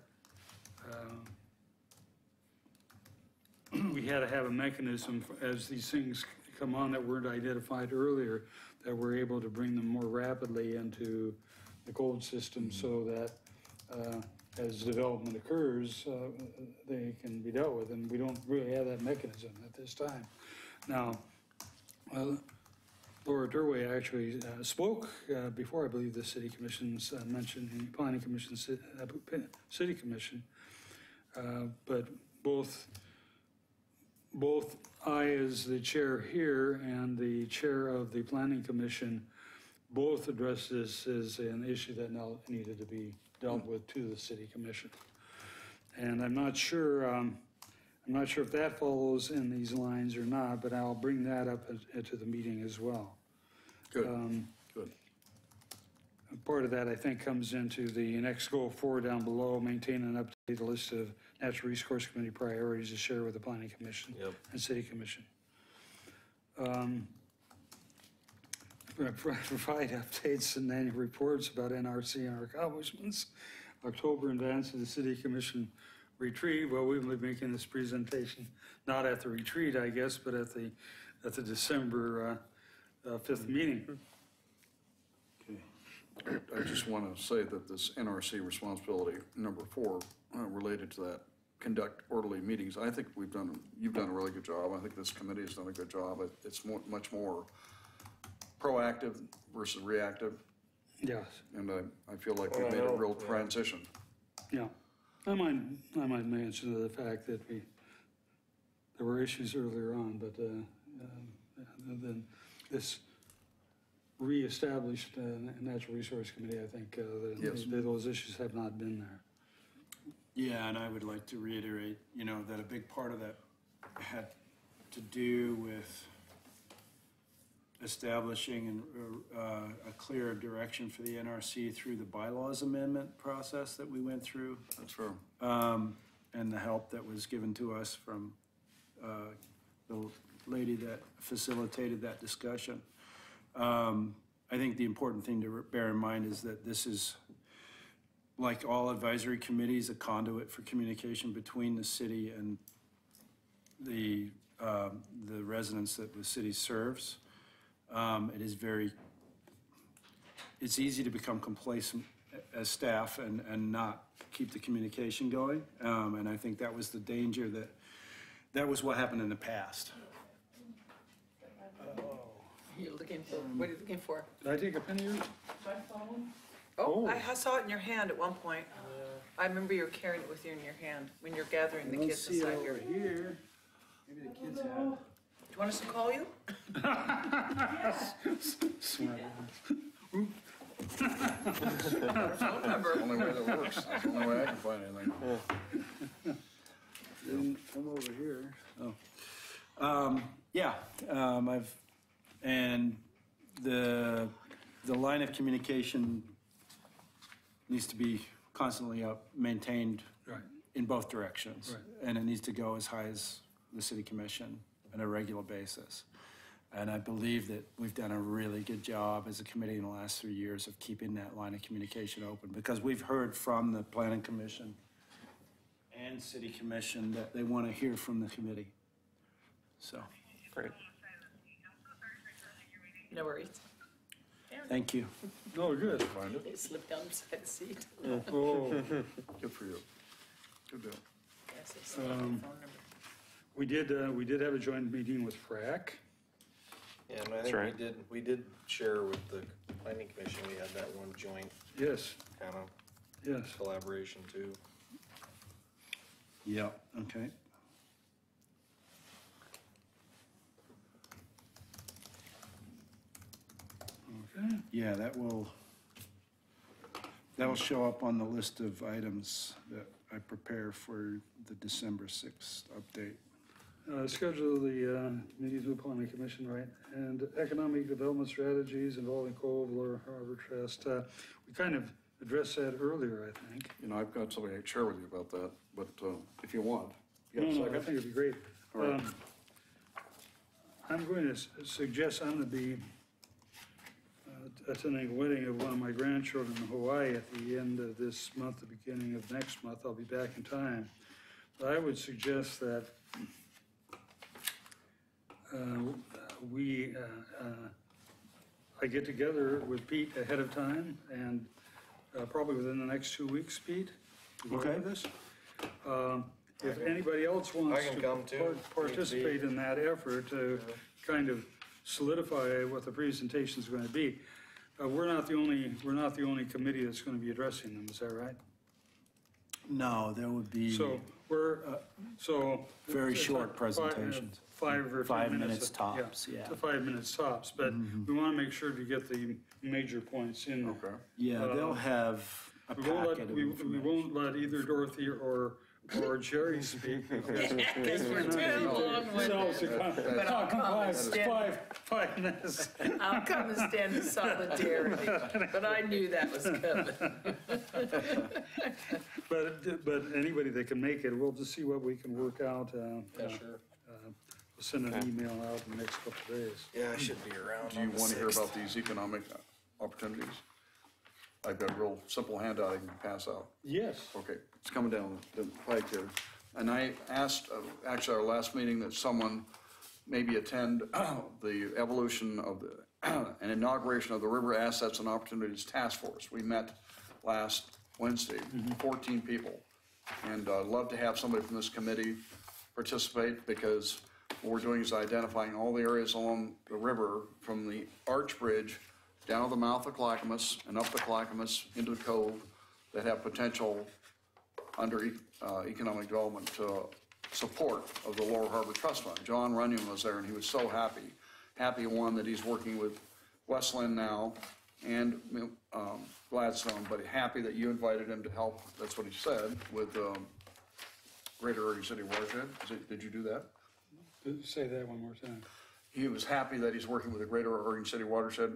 we had to have a mechanism as these things come on that weren't identified earlier, that we're able to bring them more rapidly into the code system so that as development occurs, they can be dealt with, and we don't really have that mechanism at this time. Now, Laura Durway actually spoke before, I believe, the City Commission's mentioned, in Planning Commission, City Commission, but both I, as the chair here, and the chair of the Planning Commission, both addressed this as an issue that now needed to be dealt with to the City Commission. And I'm not sure if that follows in these lines or not, but I'll bring that up to the meeting as well. Good, good. Part of that, I think, comes into the next goal 4 down below, maintain and update the list of Natural Resource Committee priorities to share with the Planning Commission and City Commission. Provide updates and annual reports about NRC and our accomplishments. October in advance of the City Commission retreat. Well, we will be making this presentation not at the retreat, I guess, but at the December 5th meeting. I just want to say that this NRC responsibility, number 4, related to that, conduct orderly meetings. I think you've done a really good job. I think this committee has done a good job. It's much more proactive versus reactive, Yes, and I feel like we've made a real transition. yeah. I might mention the fact that there were issues earlier on, but then this reestablished Natural Resource Committee, I think Yes. those issues have not been there. Yeah, and I would like to reiterate, that a big part of that had to do with establishing a clear direction for the NRC through the bylaws amendment process that we went through. That's fair. And the help that was given to us from the lady that facilitated that discussion. I think the important thing to bear in mind is that this is, like all advisory committees, a conduit for communication between the city and the residents that the city serves. It is very it's easy to become complacent as staff and not keep the communication going. And I think that was the danger that was what happened in the past. You're looking for, what are you looking for? Did I take a pen here? My phone? Oh, I saw it in your hand at one point. I remember you were carrying it with you in your hand when you're gathering the I don't kids see it inside over here. here. Maybe the kids have it. Do you want us to call you? Smart. Phone number. Only way that works, that's the only way I can find anything. Then come over here. Yeah, and the line of communication needs to be constantly maintained Right. in both directions. Right. And it needs to go as high as the city commission on a regular basis. And I believe that we've done a really good job as a committee in the last 3 years of keeping that line of communication open, because we've heard from the planning commission and city commission that they want to hear from the committee. So, Great. No worries. thank you. No, good. Find it? They slipped down beside the seat. Oh, Good for you. Good deal. Yes, they slipped the phone number. we did have a joint meeting with FRAC. Yeah, and I That's think right. we did share with the planning commission, we had that one joint Yes, kind of yes. collaboration too. Yeah, okay. Okay. Yeah, that'll show up on the list of items that I prepare for the December 6th update. Schedule the meetings with planning commission, right? And economic development strategies involving Cove, Lower Harbor Trust. We kind of addressed that earlier, I think. You know, I've got something I can share with you about that, but if you want. You got a No, I second? think it'd be great. All right. I'm going to suggest I'm going to be attending a wedding of one of my grandchildren in Hawaii at the end of this month, the beginning of next month. I'll be back in time. But I would suggest that I get together with Pete ahead of time and probably within the next 2 weeks, Pete, to go over Okay. this. If anybody else wants I can to come too, participate in that effort to kind of solidify what the presentation's going to be, we're not the only committee that's going to be addressing them, is that right? No, there would be So so. very it's short like presentations. 5 or 5 10 minutes tops, yeah. To 5 minutes tops, but we want to make sure to get the major points in there. Okay. Yeah, they'll have a We won't packet let, of we information. won't let either Dorothy or Jerry speak. Because we're too long-winded. But I'll come and stand, 5 minutes. I'll come and stand in solidarity, but I knew that was coming. But anybody that can make it, we'll just see what we can work out. Yeah, sure. We'll send an email out in the next couple of days. Yeah, I should be around. Do you want to hear about these economic opportunities? I've got a real simple handout I can pass out. Yes. Okay, it's coming down the pike here. And I asked, actually, our last meeting, that someone maybe attend the evolution of the, an inauguration of the River Assets and Opportunities Task Force. We met last Wednesday, 14 people. And I'd love to have somebody from this committee participate, because what we're doing is identifying all the areas along the river from the Arch Bridge down to the mouth of Clackamas and up the Clackamas into the Cove that have potential under economic development support of the Lower Harbor Trust Fund. John Runyon was there, and he was so happy, one, that he's working with Westland now and Gladstone, but happy that you invited him to help, that's what he said, with Greater Oregon City Watershed. Did you do that? Say that one more time. He was happy that he's working with the Greater Oregon City Watershed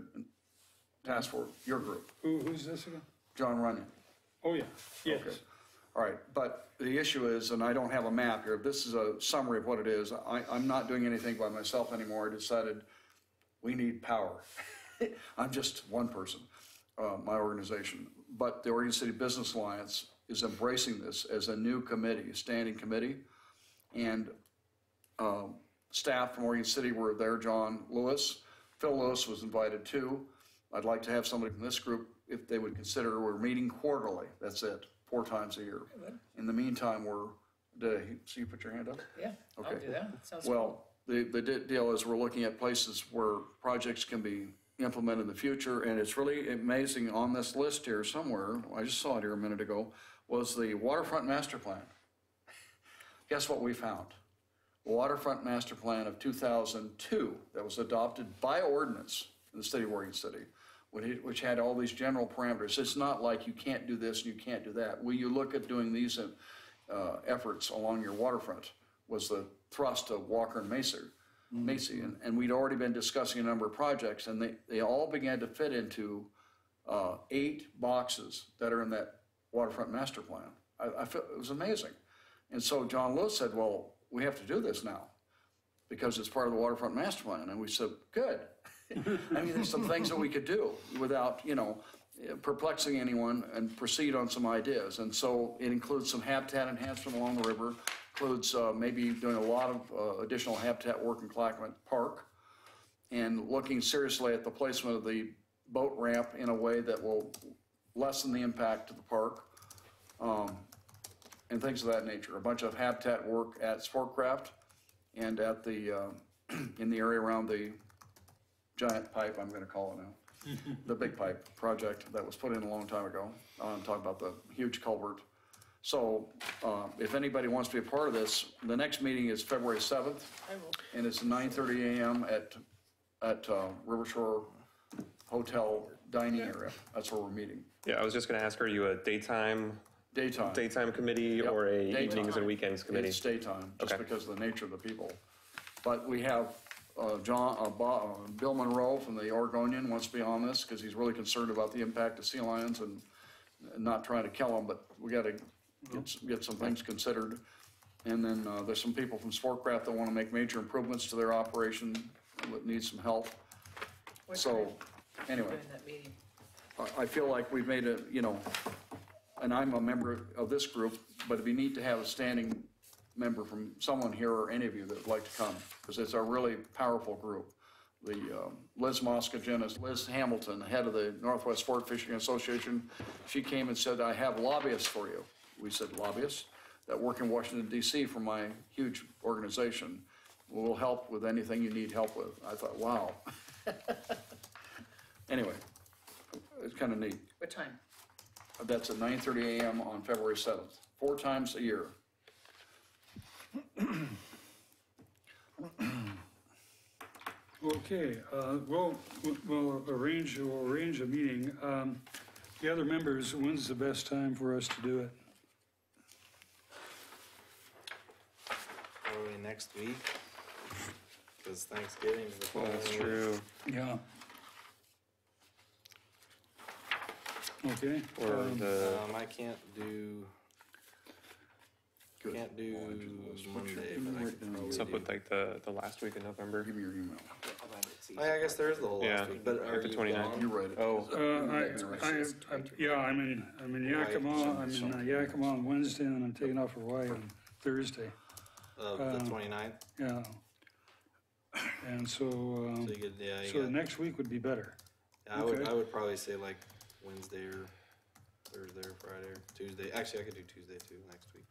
Task Force, your group, Who's this again? John Runyon. Oh, yeah, yes. Okay. All right, but the issue is, and I don't have a map here, this is a summary of what it is. I'm not doing anything by myself anymore. I decided we need power. I'm just one person, my organization. But the Oregon City Business Alliance is embracing this as a new committee, a standing committee. And staff from Oregon City were there, John Lewis. Phil Lewis was invited too. I'd like to have somebody from this group, if they would consider, we're meeting quarterly, that's it, 4 times a year. In the meantime, so you put your hand up? Yeah, I'll Okay. do that. Sounds Well, the deal is we're looking at places where projects can be implemented in the future, and it's really amazing on this list here somewhere, I just saw it here a minute ago, was the waterfront master plan. Guess what we found? The waterfront master plan of 2002 that was adopted by ordinance in the city of Oregon City, which had all these general parameters. It's not like you can't do this and you can't do that. Will you look at doing these efforts along your waterfront was the thrust of Walker and Macy. And we'd already been discussing a number of projects, and they all began to fit into 8 boxes that are in that waterfront master plan. I felt it was amazing. And so John Lewis said, well, we have to do this now because it's part of the waterfront master plan. And we said, good. I mean, there's some things that we could do without, perplexing anyone and proceed on some ideas. And so it includes some habitat enhancement along the river, includes maybe doing a lot of additional habitat work in Clackamas Park, and looking seriously at the placement of the boat ramp in a way that will lessen the impact to the park, and things of that nature. A bunch of habitat work at Sportcraft and at the, in the area around the giant pipe, I'm gonna call it now. The big pipe project that was put in a long time ago. I'm talking about the huge culvert. So if anybody wants to be a part of this, the next meeting is February 7th. And it's 9:30 a.m. at River Shore Hotel dining area. That's where we're meeting. Yeah, I was just gonna ask, are you a daytime committee Yep, or a daytime. evenings and weekends committee? It's daytime, just Okay. because of the nature of the people. But we have Bill Monroe from the Oregonian wants to be on this because he's really concerned about the impact of sea lions and not trying to kill them, but we got to get some things considered. And then there's some people from Sportcraft that want to make major improvements to their operation that need some help. So, anyway, I feel like we've made and I'm a member of this group, but it'd be neat to have a standing member from someone here or any of you that would like to come, because it's a really powerful group. The Liz Moskagenis, Liz Hamilton, head of the Northwest Sport Fishing Association, she came and said, I have lobbyists for you. We said, lobbyists? That work in Washington, D.C. for my huge organization. Will help with anything you need help with. I thought, wow. Anyway, it's kind of neat. What time? That's at 9:30 a.m. on February 7th, 4 times a year. Okay, we'll arrange a meeting. The other members, when's the best time for us to do it? Probably next week, because Thanksgiving is the following That's week. true. Yeah. Okay. Or the, I can't do Monday, but I could probably what's up do. with like the last week of November? Give me your email. I guess there is the whole Yeah, last week, but are like the you 29th. gone? You write it. Oh, I'm in Yakima on Wednesday, and I'm taking off for Hawaii on Thursday. Of the 29th? Yeah. And so, So you could, you so got, next week would be better. I okay. would probably say like Wednesday or Thursday or Friday or Tuesday. Actually, I could do Tuesday too, next week.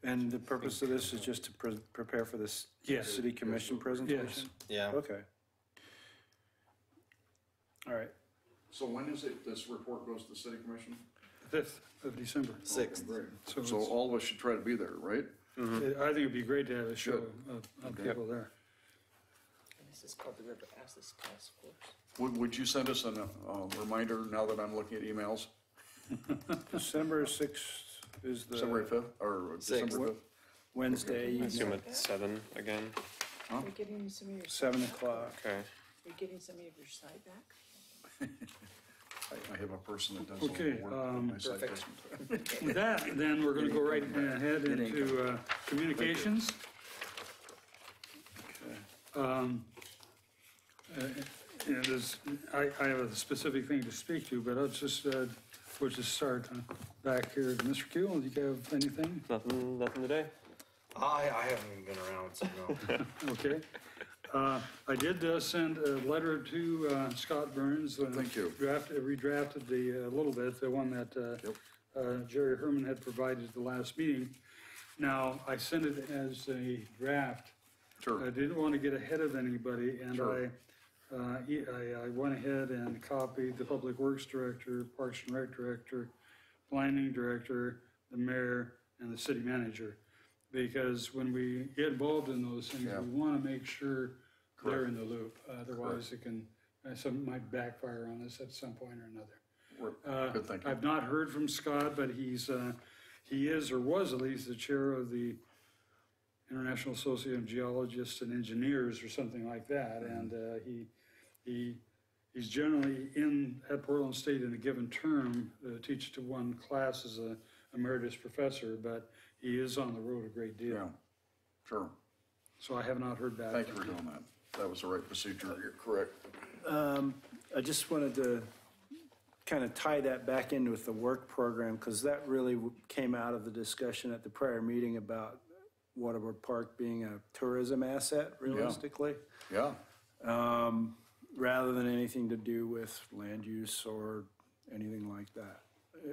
And the purpose of this is just to prepare for this Yes. city commission presentation? Yes. Yeah. Okay. All right. So when is it, this report goes to the city commission? 5th of December. 6th. So So all of us should try to be there, right? I think it'd be great to have a show Good. of people there. This is called the River Access Task Force. Would you send us a reminder now that I'm looking at emails? December 6th is the December 5th or December 5th? Wednesday I assume evening, it's 7 again. Are you getting some of your, 7 o'clock. Okay. are you getting some of your site back? I have a person that does all Okay, the work on my site. With that, then we're gonna go right ahead into communications. I have a specific thing to speak to, but we'll just start back here. Mr. Kuehl, do you have anything? Nothing today. I haven't even been around, so no. Okay. I did send a letter to Scott Burns. Thank you. Redrafted a little bit, the one that Jerry Herman had provided at the last meeting. Now, I sent it as a draft. Sure. I didn't want to get ahead of anybody, and Sure. I went ahead and copied the Public Works Director, Parks and Rec Director, Planning Director, the Mayor, and the City Manager. Because when we get involved in those things, Yeah. we want to make sure they're Correct. in the loop. Otherwise, it can, some might backfire on us at some point or another. Good thinking. I've not heard from Scott, but he is or was at least the chair of the International Association of Geologists and Engineers or something like that. And he's generally at Portland State in a given term, teaches to one class as a emeritus professor, but he is on the road a great deal. Yeah, sure. So I have not heard back. Thank you for doing that. That was the right procedure. You're correct. I just wanted to kind of tie that back in with the work program, because that really came out of the discussion at the prior meeting about Waterbury Park being a tourism asset, realistically. Yeah, Rather than anything to do with land use or anything like that,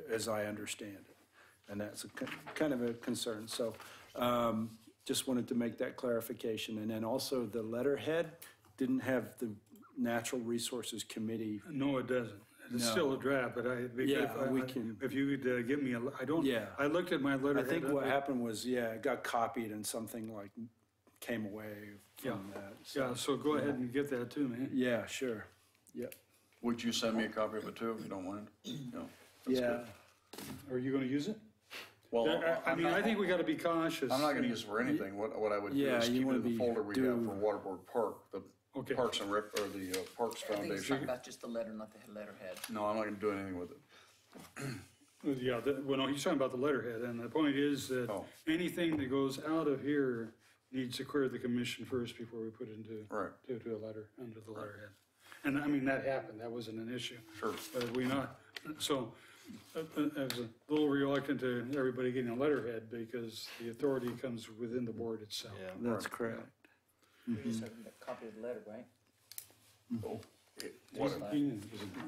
as I understand it. And that's kind of a concern. So just wanted to make that clarification. And then also the letterhead didn't have the Natural Resources Committee. No, it doesn't. It's No. still a draft, but if you would give me I looked at my letterhead. I think what happened was, it got copied and something like came away from that. Yeah, so go ahead and get that to me. Yeah, sure. Yep. would you send me a copy of it too, if you don't mind? No, that's Yeah. good. Are you gonna use it? Well, I think we gotta be cautious. I'm not gonna use it for anything. What I would do Yeah, is you keep it wanna in the be folder we have for Waterbury Park, the Okay. Parks and Rec, or the Parks I think it's Foundation. talking about just the letter, not the letterhead. No, I'm not gonna do anything with it. Yeah, well, no, he's talking about the letterhead, and the point is that Oh. anything that goes out of here needs to clear the commission first before we put it into, Right. to a letter, under the letterhead. And I mean, that happened, that wasn't an issue. Sure. But so, I was a little reluctant to everybody getting a letterhead, because the authority comes within the board itself. Yeah. That's correct. We just have a copy of the letter, right?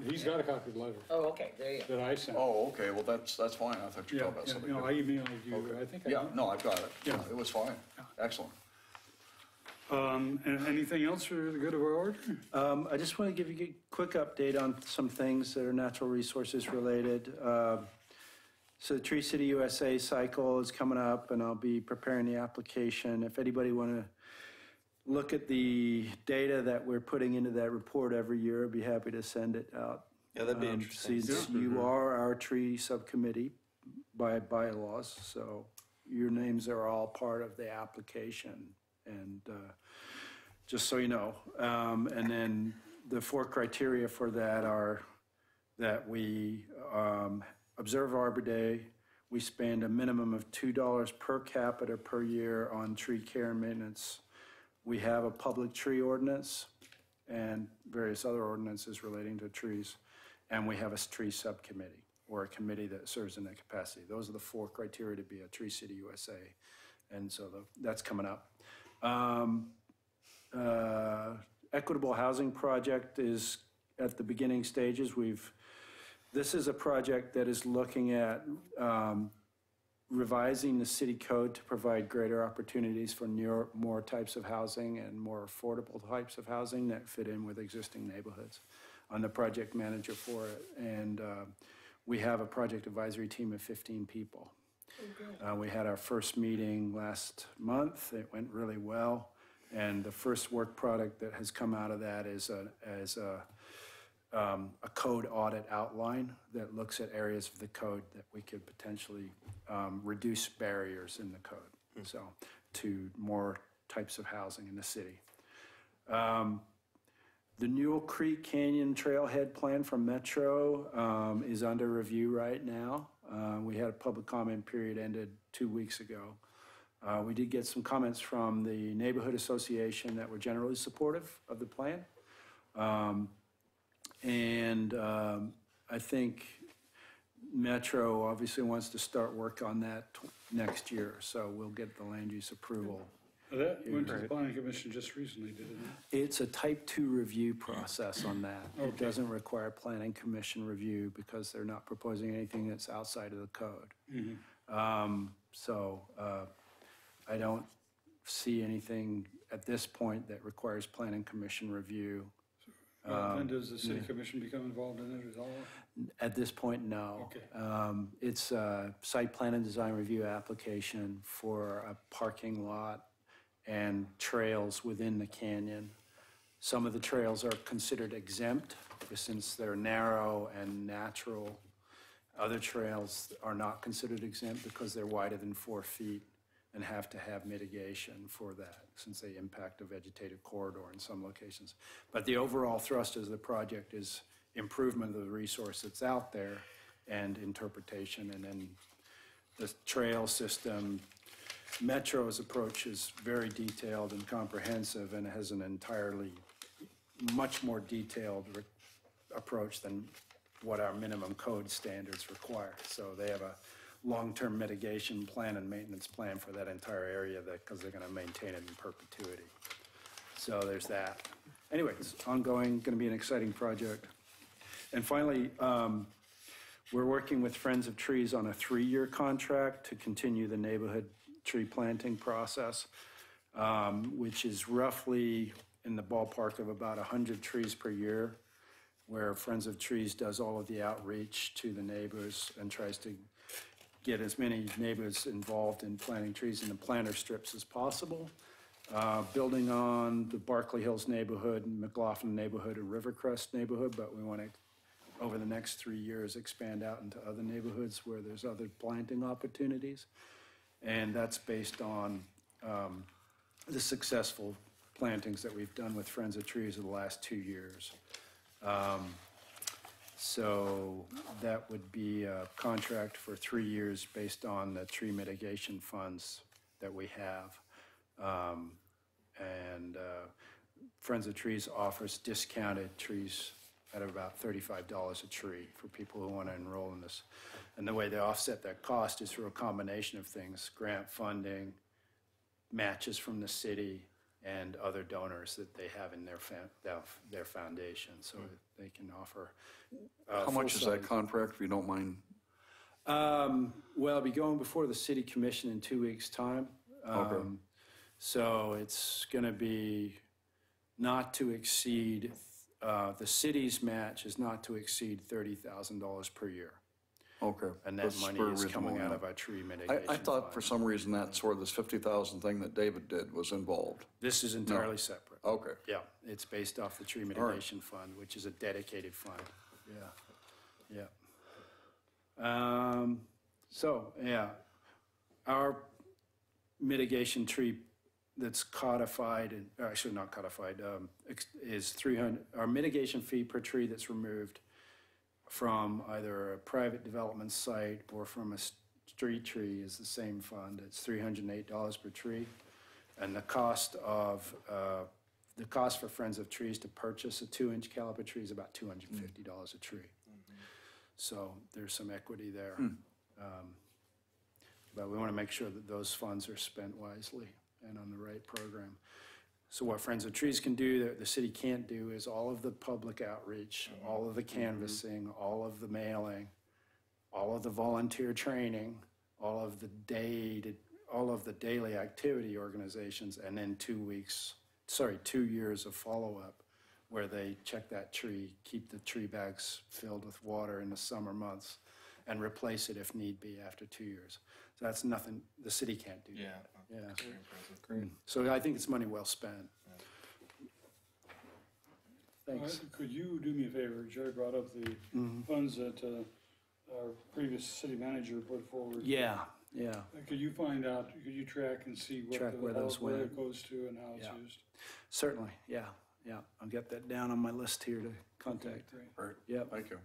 He's got a copy of the letter Oh, okay, there you go. that I sent. Oh, okay, well, that's fine. I thought you were Yeah, talking about yeah, something. I emailed you, Okay. I think I. Yeah, no, I've got it. Yeah. It was fine. Excellent. And anything else for the good of our order? I just want to give you a quick update on some things that are natural resources related. So the Tree City USA cycle is coming up, and I'll be preparing the application. If anybody want to look at the data that we're putting into that report every year, I'd be happy to send it out. Yeah, that'd be interesting. Since you are our tree subcommittee by bylaws, so your names are all part of the application. And just so you know, and then the 4 criteria for that are that we observe Arbor Day, we spend a minimum of $2 per capita per year on tree care and maintenance. We have a public tree ordinance and various other ordinances relating to trees, and we have a tree subcommittee or a committee that serves in that capacity. Those are the 4 criteria to be a Tree City USA, and so that's coming up. Equitable housing project is at the beginning stages. This is a project that is looking at revising the city code to provide greater opportunities for more types of housing and more affordable types of housing that fit in with existing neighborhoods. I'm the project manager for it, and we have a project advisory team of 15 people. We had our first meeting last month. It went really well. And the first work product that has come out of that is a code audit outline that looks at areas of the code that we could potentially reduce barriers in the code, so to more types of housing in the city. The Newell Creek Canyon Trailhead Plan from Metro is under review right now. We had a public comment period ended 2 weeks ago. We did get some comments from the neighborhood association that were generally supportive of the plan. I think Metro obviously wants to start work on that next year, so we'll get the land use approval That went to the Right. planning commission just recently, didn't it? It's a type 2 review process on that. It Okay. doesn't require planning commission review because they're not proposing anything that's outside of the code. I don't see anything at this point that requires planning commission review. Then does the city commission become involved in it at all? At this point, no. Okay. It's a site plan and design review application for a parking lot and trails within the canyon. Some of the trails are considered exempt since they're narrow and natural. Other trails are not considered exempt because they're wider than 4 feet and have to have mitigation for that since they impact a vegetated corridor in some locations. But the overall thrust of the project is improvement of the resource that's out there and interpretation. And then the trail system, Metro's approach is very detailed and comprehensive and has an entirely much more detailed approach than what our minimum code standards require. So they have a long-term mitigation plan and maintenance plan for that entire area because they're going to maintain it in perpetuity. So there's that. Anyway, it's ongoing, going to be an exciting project. And finally, we're working with Friends of Trees on a 3-year contract to continue the neighborhood tree planting process, which is roughly in the ballpark of about 100 trees per year, where Friends of Trees does all of the outreach to the neighbors and tries to get as many neighbors involved in planting trees in the planter strips as possible. Building on the Barkley Hills neighborhood, McLaughlin neighborhood, and Rivercrest neighborhood, but we want to, over the next 3 years, expand out into other neighborhoods where there's other planting opportunities. And that's based on the successful plantings that we've done with Friends of Trees in the last 2 years. So that would be a contract for 3 years based on the tree mitigation funds that we have. Friends of Trees offers discounted trees at about $35 a tree for people who want to enroll in this. And the way they offset that cost is through a combination of things: grant funding, matches from the city, and other donors that they have in their foundation, so they can offer. How much is that contract, if you don't mind? Well, I'll be going before the city commission in 2 weeks' time. Okay. So it's going to be not to exceed, the city's match is not to exceed $30,000 per year. Okay. And that That's money very is coming reasonable, out yeah. of our tree mitigation I thought for fund. some reason that's where this 50,000 thing that David did was involved. This is entirely separate. Okay. Yeah, it's based off the tree mitigation fund, which is a dedicated fund. Yeah. Our mitigation tree that's codified, actually not codified, is 300, our mitigation fee per tree that's removed from either a private development site or from a street tree is the same fund. It's $308 per tree. And the cost for Friends of Trees to purchase a 2-inch caliber tree is about $250 a tree. So there's some equity there. But we want to make sure that those funds are spent wisely and on the right program. So what Friends of Trees can do that the city can't do is all of the public outreach, all of the canvassing, all of the mailing, all of the volunteer training, all of the daily activity organizations, and then 2 years of follow-up where they check that tree, keep the tree bags filled with water in the summer months, and replace it if need be after 2 years. So that's nothing, the city can't do that. Yeah. Very impressive. Great. So I think it's money well spent. Thanks. Could you do me a favor? Jerry brought up the funds that our previous city manager put forward. Yeah. Could you find out, could you track and see Track where those where went. it goes to and how it's Yeah. used? Certainly, yeah. I'll get that down on my list here to contact. Great. All right. Yep. Thank you.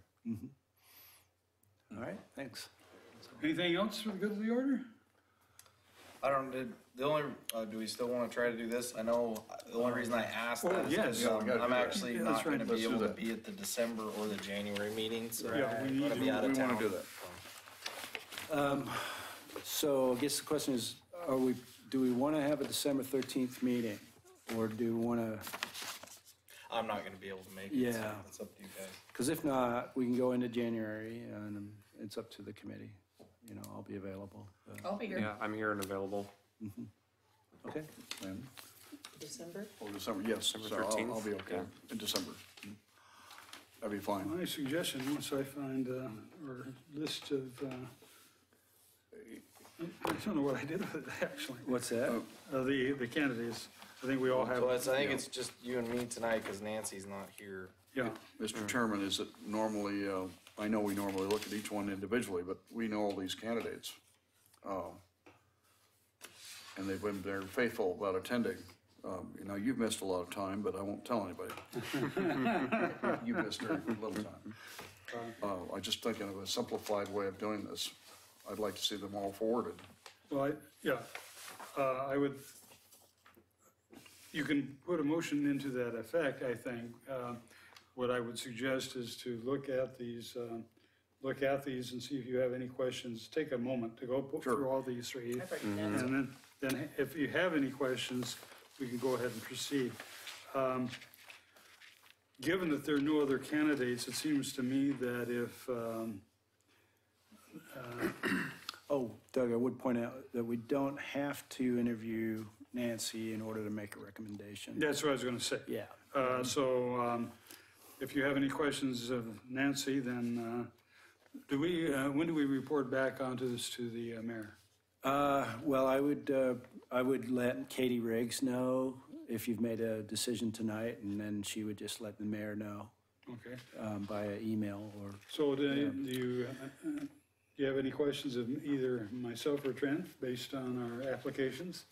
All right, thanks. Anything else for the good of the order? I don't, do we still wanna try to do this? I know, the only reason I asked that is yes. because Yeah, we gotta I'm do that. actually Yeah, not that's right. gonna be Let's do able to that. be at the December or the January meetings. Yeah, we I'm need gonna to- be out of We town. wanna do that. So I guess the question is, are we do we want to have a December 13th meeting? Or do we want to, I'm not gonna be able to make it, so Yeah. it's up to you guys. because if not, we can go into January and it's up to the committee. You know, I'll be available. I'll be here. Yeah, I'm here and available. Okay. And, December? oh, December, yes, so December I'll 13th? be okay in December. That'd be fine. My suggestion, once I find our list of, I don't know what I did with it, actually. What's that? The candidates, I think we all have. So I think it's just you and me tonight, cause Nancy's not here. Yeah, Mr. Chairman, is it normally, I know we normally look at each one individually, but we know all these candidates. And they've been very faithful about attending. You know, you've missed a lot of time, but I won't tell anybody. You missed very little time. I just thinking of a simplified way of doing this. I'd like to see them all forwarded. well, I would, you can put a motion into that effect, I think. What I would suggest is to look at these and see if you have any questions. Take a moment to go through all these three. And then if you have any questions, we can go ahead and proceed. Given that there are no other candidates, it seems to me that if, Oh, Doug, I would point out that we don't have to interview Nancy in order to make a recommendation. that's what I was gonna say. Yeah. So if you have any questions of Nancy, then when do we report back onto this to the mayor? Well, I would let Katie Riggs know if you've made a decision tonight, and then she would just let the mayor know Okay. via email or. So do you have any questions of either myself or Trent based on our applications?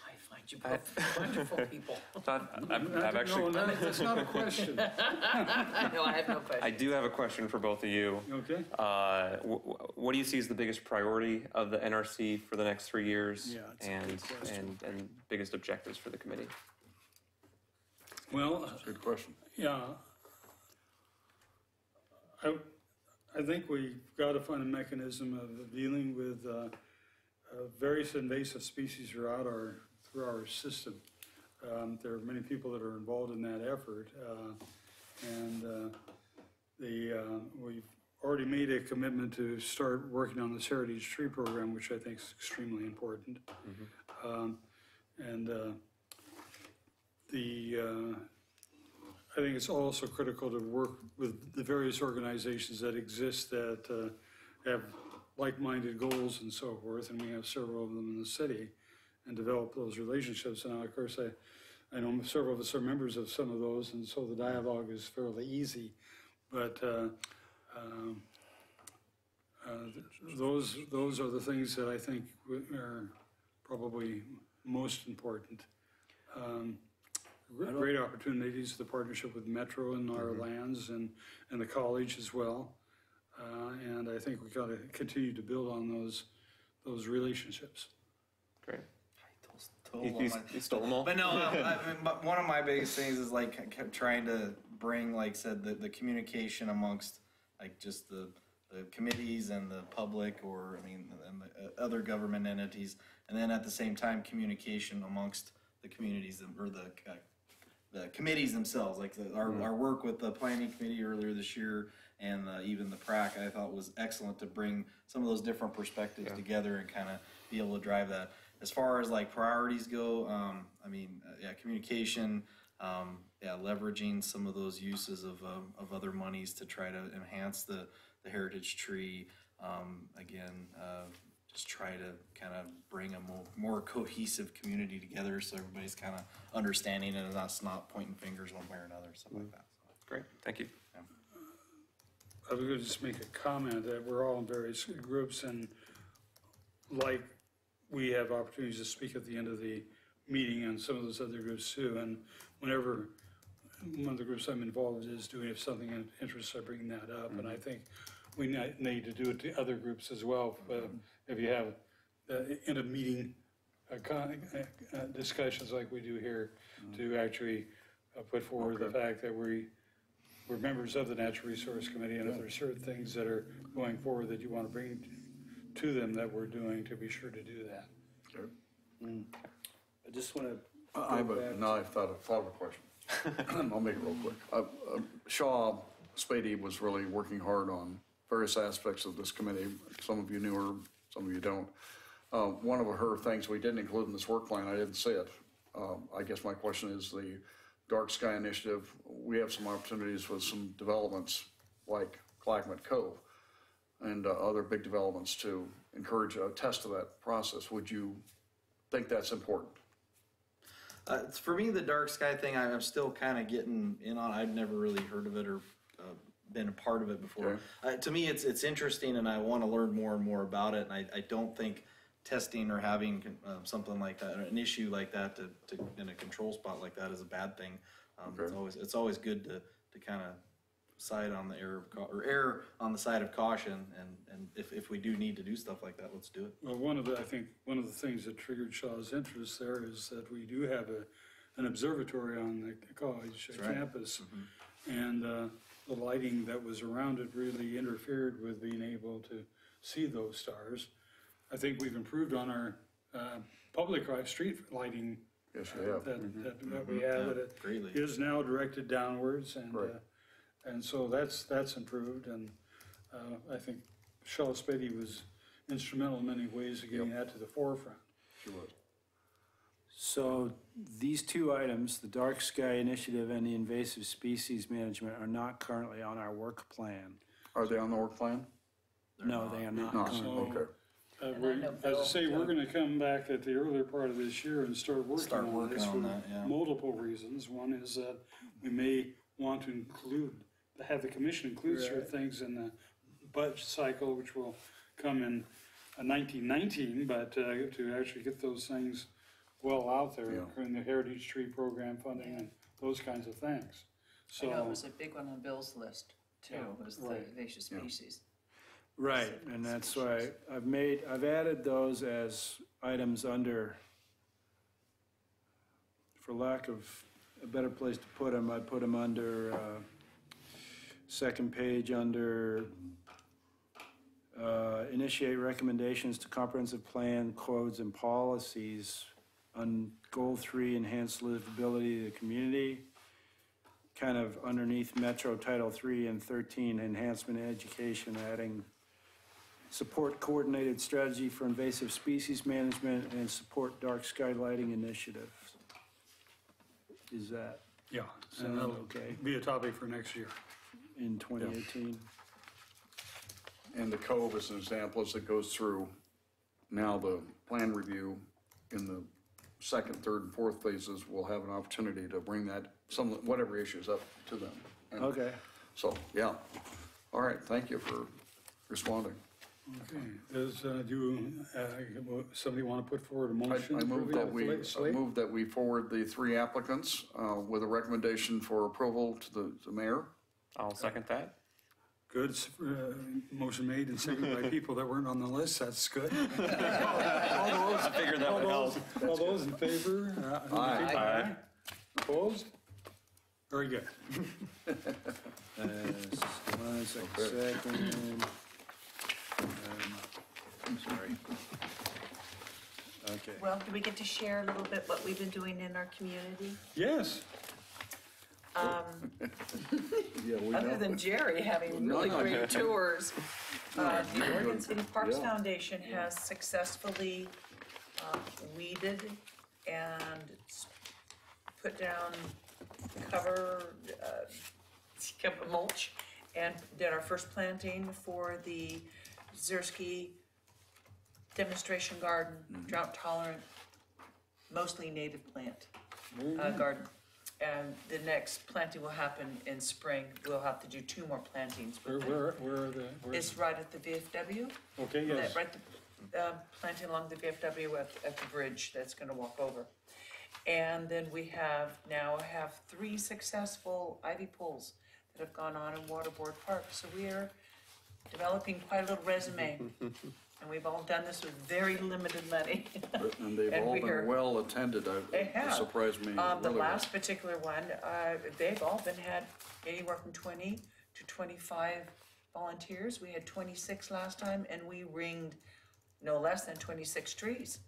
I find you both wonderful people. I've actually, No, that's not a question. No, I have no question. I do have a question for both of you. Okay. What do you see as the biggest priority of the NRC for the next 3 years? Yeah, it's a good question. And biggest objectives for the committee? Well, Good question. yeah. I think we've got to find a mechanism of dealing with various invasive species through our system. There are many people that are involved in that effort, and we've already made a commitment to start working on this heritage tree program, which I think is extremely important. I think it's also critical to work with the various organizations that exist that have like-minded goals and so forth, and we have several of them in the city, and develop those relationships. And of course, I know several of us are members of some of those, and so the dialogue is fairly easy. But those are the things that I think are probably most important. Great opportunities, the partnership with Metro and our lands and the college as well. And I think we got to continue to build on those relationships. Great. You stole them all. But no, but one of my biggest things is like trying to bring, like I said, the communication amongst like just the committees and the public, or I mean, and the other government entities, and then at the same time communication amongst the communities or the committees themselves. Like our work with the planning committee earlier this year, and even the PrAC, I thought was excellent to bring some of those different perspectives together and kind of be able to drive that. As far as like priorities go, I mean, communication, leveraging some of those uses of other monies to try to enhance the heritage tree. Just try to kind of bring a more cohesive community together, so everybody's kind of understanding and not pointing fingers one way or another, stuff like that. So. Great, thank you. I was going to just make a comment that we're all in various groups, and like we have opportunities to speak at the end of the meeting on some of those other groups too. And whenever one of the groups I'm involved in is doing something in interest, I bring that up. And I think we need to do it to other groups as well. If you have in a meeting discussions like we do here, to actually put forward the fact that we're members of the Natural Resource Committee, and if there are certain things that are going forward that you want to bring to them that we're doing, to be sure to do that. Sure. I just want to. I've thought of a question. I'll make it real quick. Shaw Spady was really working hard on various aspects of this committee. Some of you knew her, some of you don't. One of her things we didn't include in this work plan, I didn't say it. I guess my question is the Dark Sky Initiative. We have some opportunities with some developments like Clackamas Cove and other big developments to encourage a test of that process. Would you think that's important? For me, the dark sky thing, I'm still kind of getting in on. I've never really heard of it or been a part of it before. To me, it's interesting, and I want to learn more and more about it. And I don't think testing or having something like that, or an issue like that, to in a control spot like that, is a bad thing. It's always good to kind of side on the err on the side of caution, and if we do need to do stuff like that, let's do it. Well, I think one of the things that triggered Shaw's interest there is that we do have an observatory on the college campus, and the lighting that was around it really interfered with being able to see those stars. I think we've improved on our public street lighting. Yes, we have. That we have. Yeah, It greatly. is now directed downwards, and Right. And so that's improved, and I think Shaw Spady was instrumental in many ways of getting that to the forefront. She was. So these two items, the Dark Sky Initiative and the invasive species management, are not currently on our work plan. Are they on the work plan? No, they are not No, currently. okay. As I say, we're gonna come back at the earlier part of this year and start working on this for multiple reasons. One is that we may want to have the commission include certain things in the budget cycle, which will come in 1919, but to actually get those things well out there, including the Heritage Tree Program funding and those kinds of things. I know it was a big one on Bill's list too, was the invasive species. Right, and that's why I've added those as items under, for lack of a better place to put them, I put them under, second page under, initiate recommendations to comprehensive plan, codes, and policies. On goal 3, enhance livability of the community. Kind of underneath Metro Title 3 and 13, enhancement in education, adding support coordinated strategy for invasive species management and support dark sky lighting initiatives. Is that Yeah, and that'll okay be a topic for next year. in 2018? And the Cove is an example as it goes through now the plan review in the second, third, and fourth phases. We'll have an opportunity to bring that, whatever issues up to them. And Okay. so, yeah. All right, thank you for responding. Okay, somebody want to put forward a motion? I move that we, Slate? move that we forward the 3 applicants with a recommendation for approval to the mayor. I'll second that. Good, motion made and seconded by people that weren't on the list, that's good. I figured that would help. All those in favor? Aye. Opposed? Very good. One second. I'm sorry. Okay. Well, do we get to share a little bit what we've been doing in our community? Yes. Yeah, we Other know. than Jerry having really great tours, the Oregon City Parks Foundation has successfully weeded and put down cover mulch and did our first planting for the Zersky demonstration garden, drought tolerant, mostly native plant garden. And the next planting will happen in spring. We'll have to do 2 more plantings. Where are the? It's right at the VFW. Okay, yes. Right, planting along the VFW at the bridge that's gonna walk over. And then we now have 3 successful ivy pulls that have gone on in Waterboard Park. So we are developing quite a little resume. And we've all done this with very limited money. And they've all been well attended. They It have. surprised me. The really last particular one, they've all had anywhere from 20 to 25 volunteers. We had 26 last time, and we ringed no less than 26 trees.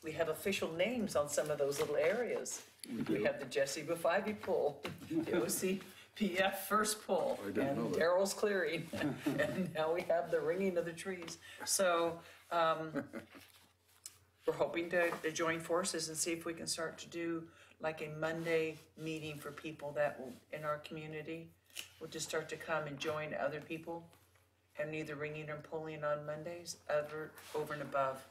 we have official names on some of those little areas. We have the Jesse Bufivy Pool, the OCPF First Pool, I didn't know and that. Daryl's Clearing, and now we have the Ringing of the Trees. So, we're hoping to join forces and see if we can start to do like a Monday meeting for people that will, in our community, will just start to come and join other people and either ringing or pulling on Mondays, over and above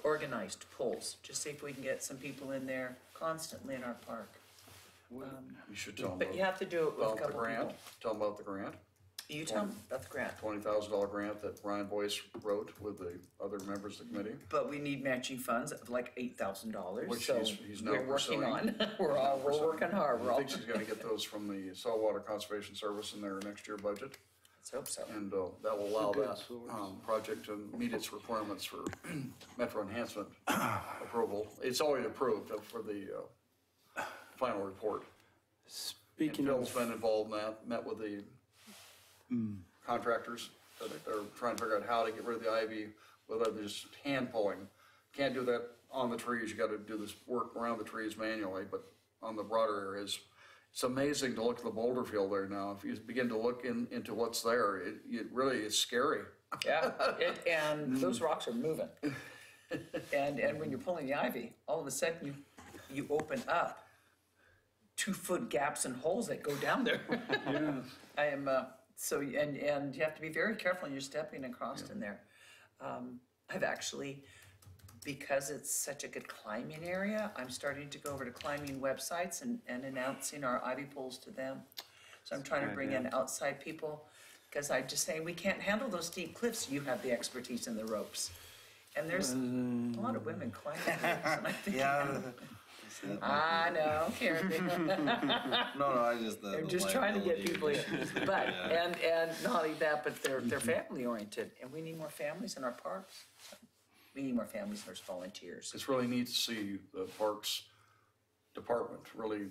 organized pulls. Just see if we can get some people in there constantly in our park. You should tell them But you have to do it with a about the couple grant. people. Tell them about the grant, You tell them about the grant. $20,000 grant that Ryan Boyce wrote with the other members of the committee. But we need matching funds of like $8,000, Which so he's now we're working pursuing. on. We're working hard. We're I all, think she's gonna get those from the Saltwater Conservation Service in their next year budget. let's hope so. And that will allow Good that source. project to meet its requirements for Metro enhancement approval. It's already approved for the final report. And Speaking Phil's of, been involved in that, met with the contractors. They're trying to figure out how to get rid of the ivy without just hand pulling. Can't do that on the trees. You gotta do this work around the trees manually, but on the broader areas. It's amazing to look at the boulder field there now. If you begin to look into what's there, it really is scary. Yeah, and those rocks are moving. And when you're pulling the ivy, all of a sudden you open up 2-foot gaps and holes that go down there. Yeah. I am, so, and you have to be very careful when you're stepping across in there. I've actually, because it's such a good climbing area, I'm starting to go over to climbing websites and announcing our ivy pools to them. So I'm trying to bring in outside people, because I just say, we can't handle those steep cliffs, you have the expertise in the ropes. And there's a lot of women climbing those, and I think, I know, Karen. No, I just. I'm just trying to get people in, but, and not only that, but they're family oriented, and we need more families in our parks. We need more families, there's volunteers. It's really neat to see the Parks Department really,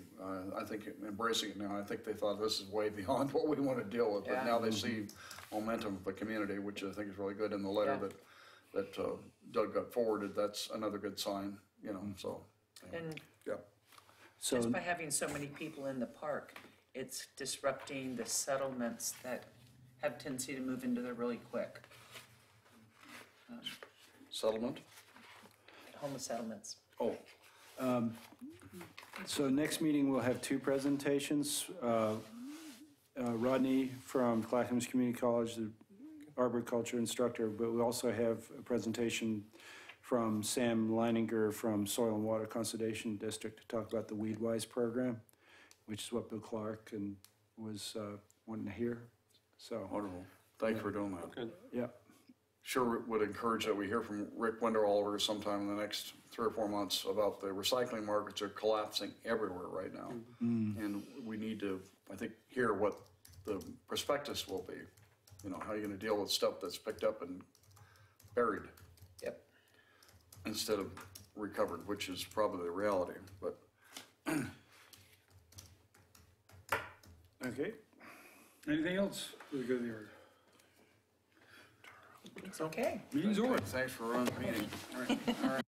I think, embracing it now. I think they thought this is way beyond what we want to deal with, but now they see momentum of the community, which I think is really good. In the letter that Doug got forwarded, that's another good sign, you know, so. And Yeah. so just by having so many people in the park, it's disrupting the settlements that have a tendency to move into there really quick. Settlement? Homeless settlements. Oh, so next meeting, we'll have two presentations. Rodney from Clackamas Community College, the arboriculture instructor, but we also have a presentation from Sam Leininger from Soil and Water Conservation District to talk about the Weedwise program, which is what Bill Clark was wanting to hear. So, wonderful. Thanks for doing that. yeah. Sure would encourage that we hear from Rick Winterhalter sometime in the next 3 or 4 months about the recycling markets are collapsing everywhere right now. And we need to, I think, hear what the prospectus will be. You know, how you're gonna deal with stuff that's picked up and buried Yep. instead of recovered, which is probably the reality, but. Okay. Anything else for the good of the order? It's okay. Meeting's over. Thanks for running the meeting. All right.